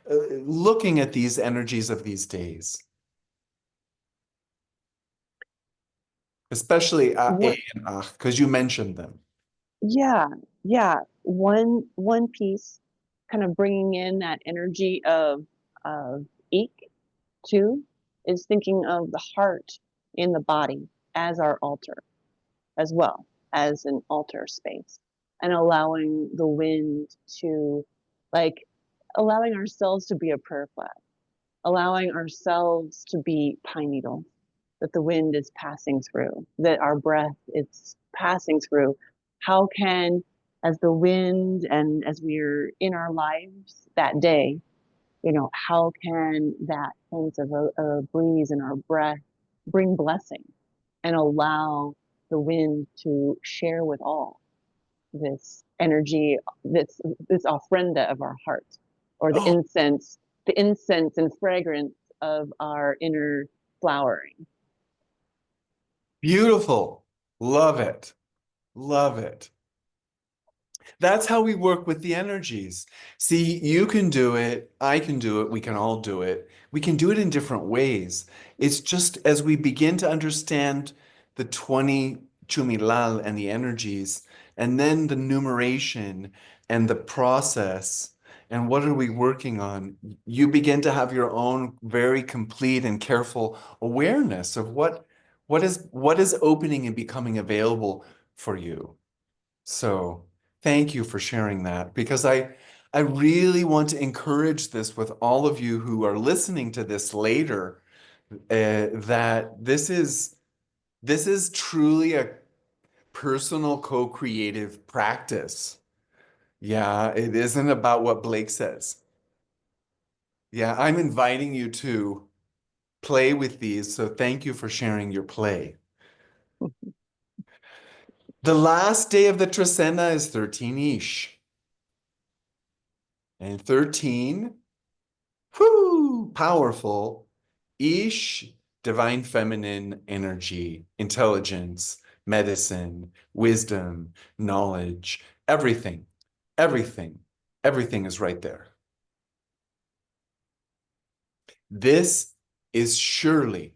looking at these energies of these days, especially A What? and Ach, because you mentioned them. Yeah, yeah. One piece, kind of bringing in that energy of Ik too, is thinking of the heart in the body as our altar, as well as an altar space, and allowing the wind to, like, allowing ourselves to be a prayer flag, allowing ourselves to be pine needle, that the wind is passing through, that our breath is passing through. How can, as the wind and as we're in our lives that day, how can that sense of a breeze in our breath bring blessing and allow the wind to share with all this energy, this ofrenda of our heart, or Oh, the incense and fragrance of our inner flowering. beautiful. Love it. Love it. That's how we work with the energies. See, you can do it. I can do it. We can all do it. We can do it in different ways. It's just as we begin to understand the 20 Chumilal and the energies, and then the numeration and the process, and what are we working on, you begin to have your own very complete and careful awareness of what is opening and becoming available for you. So thank you for sharing that because I really want to encourage this with all of you who are listening to this later, that this is truly a personal co-creative practice. Yeah, it isn't about what Blake says. Yeah, I'm inviting you to play with these, so thank you for sharing your play. The last day of the Trecena is 13-ish. And 13, whoo, powerful. Ish, divine feminine energy, intelligence, medicine, wisdom, knowledge, everything, everything, everything is right there. This is surely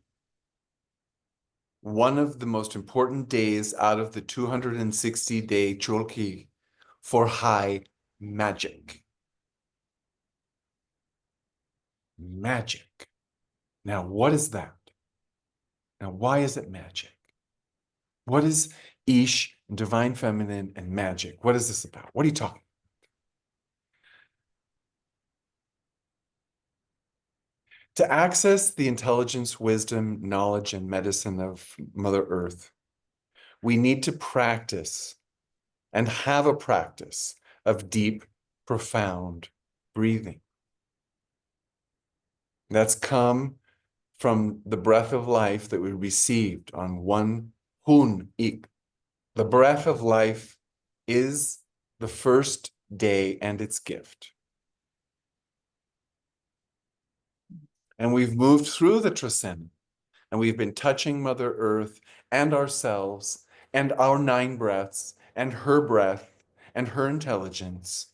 one of the most important days out of the 260-day Cholki for high magic. Magic. Now, what is that? Now, why is it magic? What is Ish, divine feminine, and magic? What is this about? What are you talking? To access the intelligence, wisdom, knowledge, and medicine of Mother Earth, we need to practice and have a practice of deep, profound breathing. That's come from the breath of life that we received on one Hun Ik. The breath of life is the first day and its gift. And we've moved through the Trecena, and we've been touching Mother Earth and ourselves and our 9 breaths and her breath and her intelligence.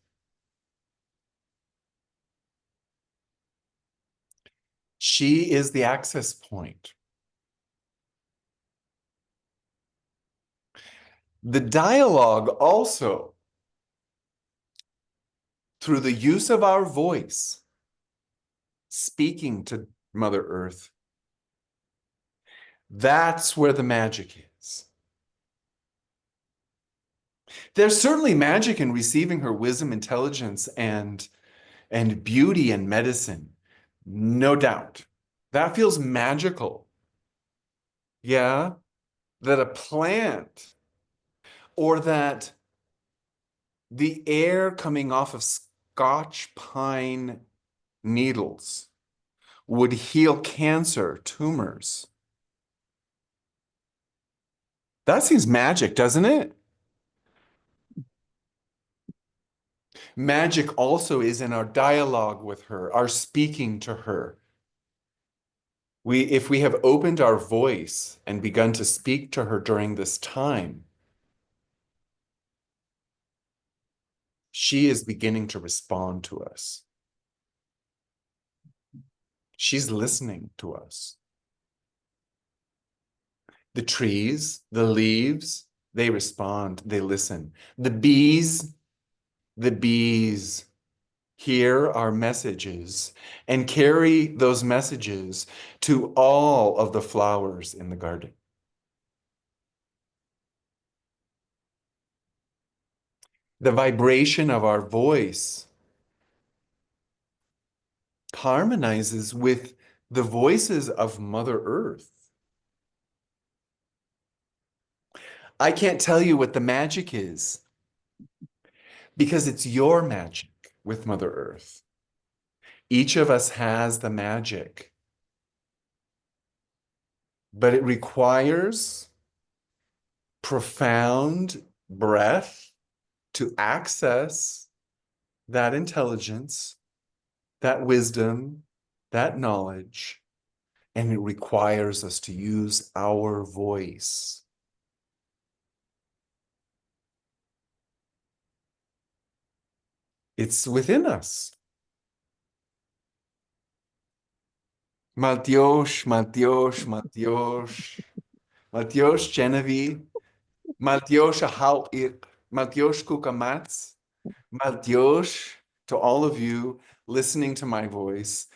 She is the access point. The dialogue also, through the use of our voice, speaking to Mother Earth, that's where the magic is. There's certainly magic in receiving her wisdom, intelligence, and beauty and medicine. No doubt. That feels magical. Yeah, that a plant or that the air coming off of Scotch pine needles would heal cancer, tumors. That seems magic, doesn't it? Magic also is in our dialogue with her, our speaking to her. If we have opened our voice and begun to speak to her during this time, she is beginning to respond to us. She's listening to us. The trees, the leaves, they respond, they listen. The bees hear our messages and carry those messages to all of the flowers in the garden. The vibration of our voice harmonizes with the voices of Mother Earth. I can't tell you what the magic is because it's your magic with Mother Earth. Each of us has the magic, but it requires profound breath to access that intelligence, that wisdom, that knowledge, and it requires us to use our voice. It's within us. Maltiosh, Maltiosh, Maltiosh, Maltiosh Genevieve, Maltiosh Ahau Ik, Maltiosh Kukamats, Maltiosh to all of you listening to my voice.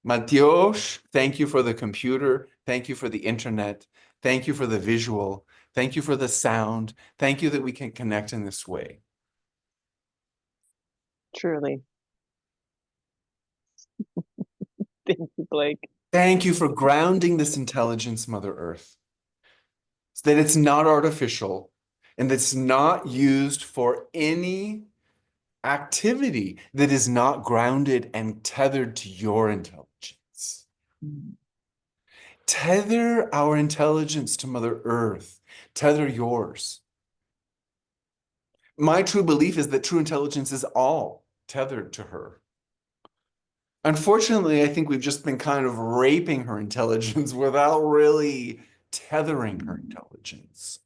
Maltiosh, thank you for the computer. Thank you for the internet. Thank you for the visual. Thank you for the sound. Thank you that we can connect in this way. Truly. Thank you, Blake. Thank you for grounding this intelligence, Mother Earth, so that it's not artificial and that's not used for any activity that is not grounded and tethered to your intelligence. Tether our intelligence to Mother Earth. Tether yours. My true belief is that true intelligence is all tethered to her. Unfortunately, I think we've just been kind of raping her intelligence without really tethering her intelligence.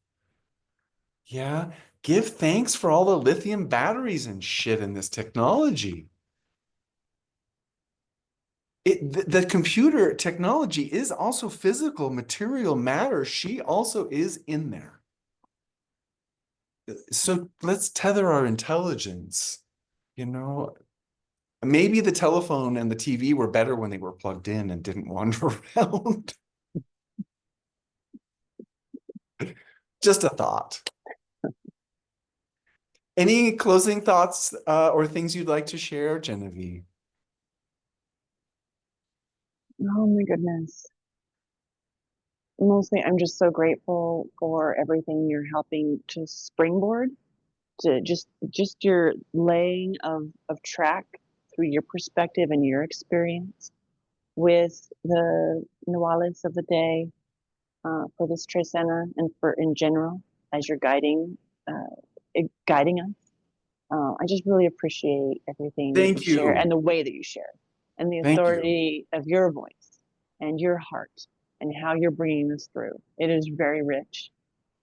Yeah, give thanks for all the lithium batteries and shit in this technology. The computer technology is also physical material matter. She also is in there. So let's tether our intelligence. You know, maybe the telephone and the TV were better when they were plugged in and didn't wander around. Just a thought. Any closing thoughts or things you'd like to share, Genevieve? Oh my goodness. Mostly, I'm just so grateful for everything you're helping to springboard, to just your laying of track through your perspective and your experience with the Nualis of the day, for this Trecena and for in general as you're guiding us. I just really appreciate everything that you Thank share you. and the way that you share and the Thank you. authority of your voice and your heart and how you're bringing this through. It is very rich,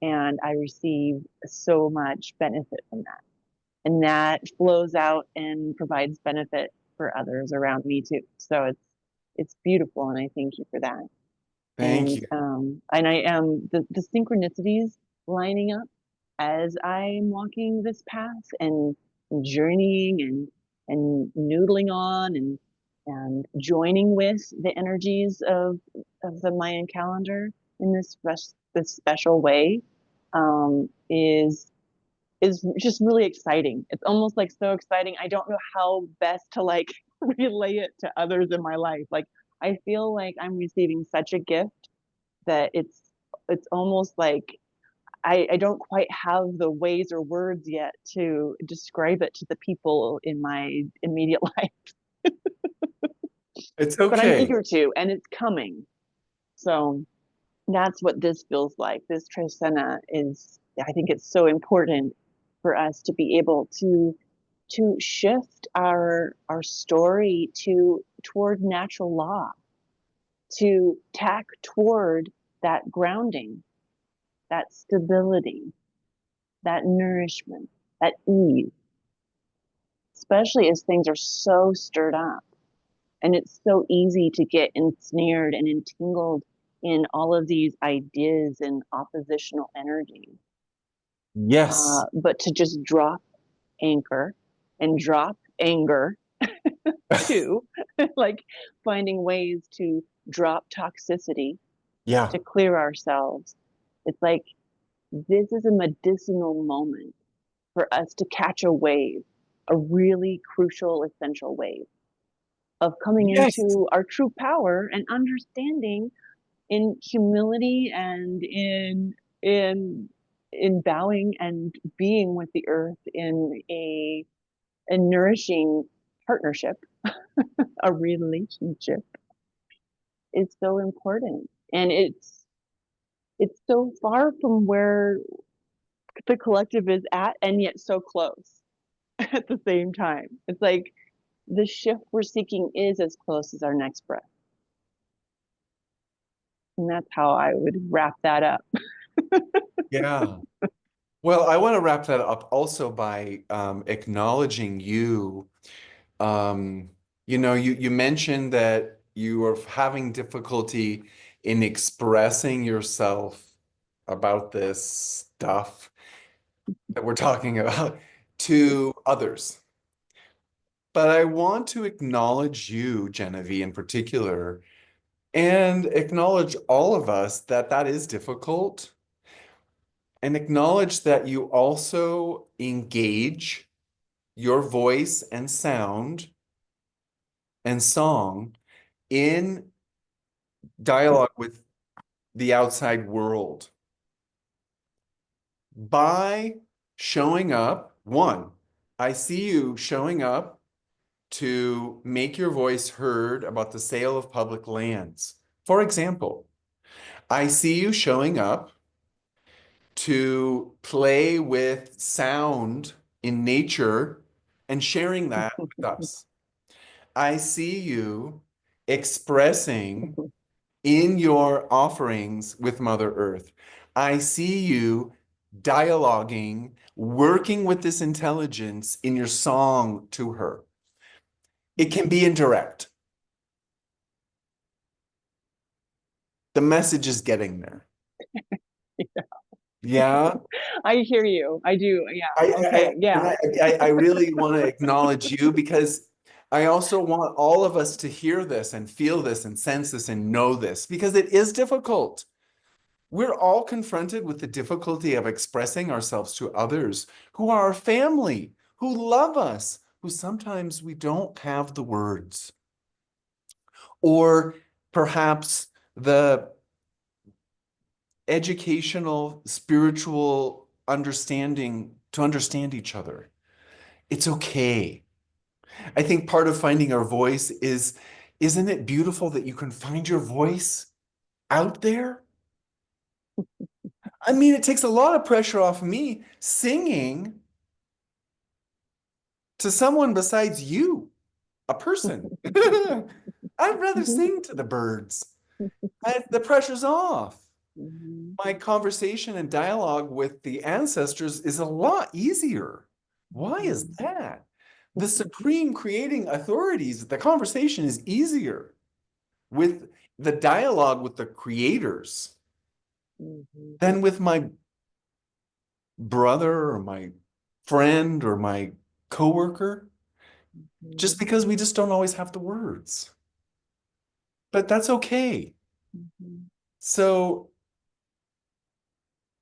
and I receive so much benefit from that. And that flows out and provides benefit for others around me too. So it's beautiful, and I thank you for that. Thank you. And I am the synchronicities lining up as I'm walking this path and journeying and noodling on and joining with the energies of the Mayan calendar in this special way, is just really exciting. It's almost like so exciting. I don't know how best to like relay it to others in my life. Like I feel like I'm receiving such a gift that it's almost like I don't quite have the ways or words yet to describe it to the people in my immediate life, It's but I'm okay. eager to, and it's coming. So that's what this feels like. This Trecena is, I think it's so important for us to be able to shift our story to toward natural law, to tack toward that grounding, that stability, that nourishment, that ease, especially as things are so stirred up. And it's so easy to get ensnared and entangled in all of these ideas and oppositional energies. Yes. But to just drop anchor and drop anger too, like finding ways to drop toxicity, Yeah. to clear ourselves. It's like this is a medicinal moment for us to catch a wave, a really crucial, essential wave of coming Yes. into our true power and understanding in humility and in bowing and being with the earth in a nourishing partnership, a relationship is so important. And it's so far from where the collective is at and yet so close at the same time. It's like the shift we're seeking is as close as our next breath. And that's how I would wrap that up. Yeah. Well, I want to wrap that up also by acknowledging you. Um, you mentioned that you are having difficulty in expressing yourself about this stuff that we're talking about to others. But I want to acknowledge you, Genevieve, in particular, and acknowledge all of us that that is difficult, and acknowledge that you also engage your voice and sound and song in dialogue with the outside world by showing up. One, I see you showing up to make your voice heard about the sale of public lands. For example, I see you showing up to play with sound in nature and sharing that with us. I see you expressing in your offerings with Mother Earth. I see you dialoguing, working with this intelligence in your song to her. It can be indirect. The message is getting there. Yeah. I hear you. I do. Yeah. Okay. And Yeah. I really want to acknowledge you because I also want all of us to hear this and feel this and sense this and know this because it is difficult. We're all confronted with the difficulty of expressing ourselves to others who are our family, who love us, who sometimes we don't have the words. Or perhaps the educational, spiritual understanding to understand each other. It's okay. I think part of finding our voice is, isn't it beautiful that you can find your voice out there? I mean, it takes a lot of pressure off me singing to someone besides you, a person. I'd rather sing to the birds. The pressure's off. Mhm. My conversation and dialogue with the ancestors is a lot easier. Why is Mhm. that? The supreme creating authorities, the conversation is easier with the dialogue with the creators Mhm. than with my brother or my friend or my coworker, just Mhm. because we just don't always have the words. But that's okay. Mhm. So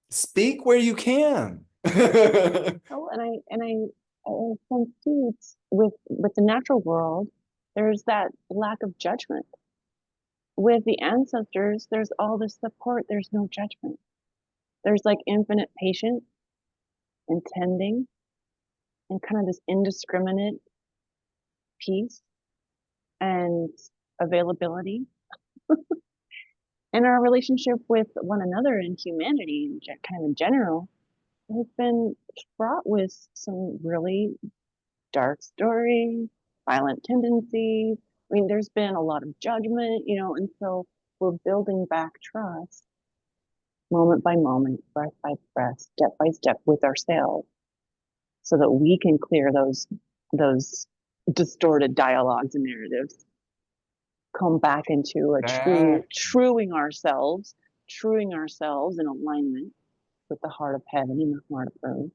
speak where you can. Oh, I sense too, it's with the natural world, there's that lack of judgment. With the ancestors, there's all this support. There's no judgment. There's like infinite patience and tending and kind of this indiscriminate peace and availability. And our relationship with one another and humanity, and kind of in general, has been fraught with some really dark stories, violent tendencies. I mean, there's been a lot of judgment, and so we're building back trust moment by moment, breath by breath, step by step with ourselves so that we can clear those distorted dialogues and narratives, come back into a Ah, truing ourselves in alignment with the heart of heaven and the heart of earth,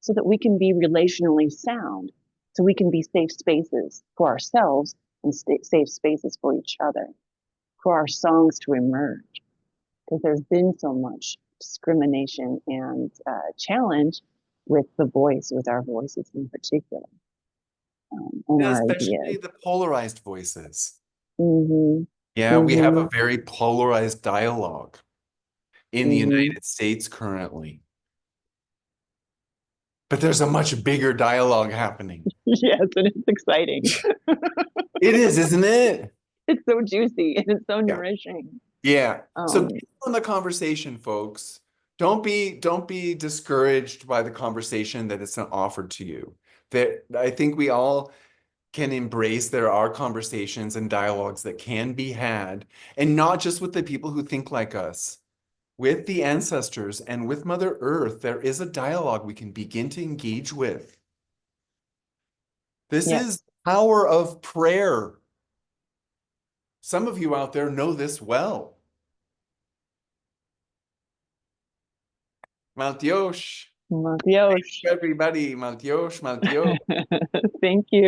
so that we can be relationally sound, so we can be safe spaces for ourselves and safe spaces for each other, for our songs to emerge. Because there's been so much discrimination and challenge with the voice, with our voices in particular, and and our especially ideas. the polarized voices. Mm-hmm. Yeah, we have Mm-hmm. a very polarized dialogue in the Mm-hmm. United States currently, but there's a much bigger dialogue happening. Yes, and it's exciting. It is, isn't it? It's so juicy and it's so Yeah. nourishing. Yeah. So Um, get on the conversation, folks. Don't be discouraged by the conversation that it's not offered to you. That I think we all can embrace there are conversations and dialogues that can be had, and not just with the people who think like us. With the ancestors and with Mother Earth, there is a dialogue we can begin to engage with. This is yes. power of prayer. Some of you out there know this well. Maltiosh. Dios. Everybody, Maltiosh, Maltiosh. Thank you.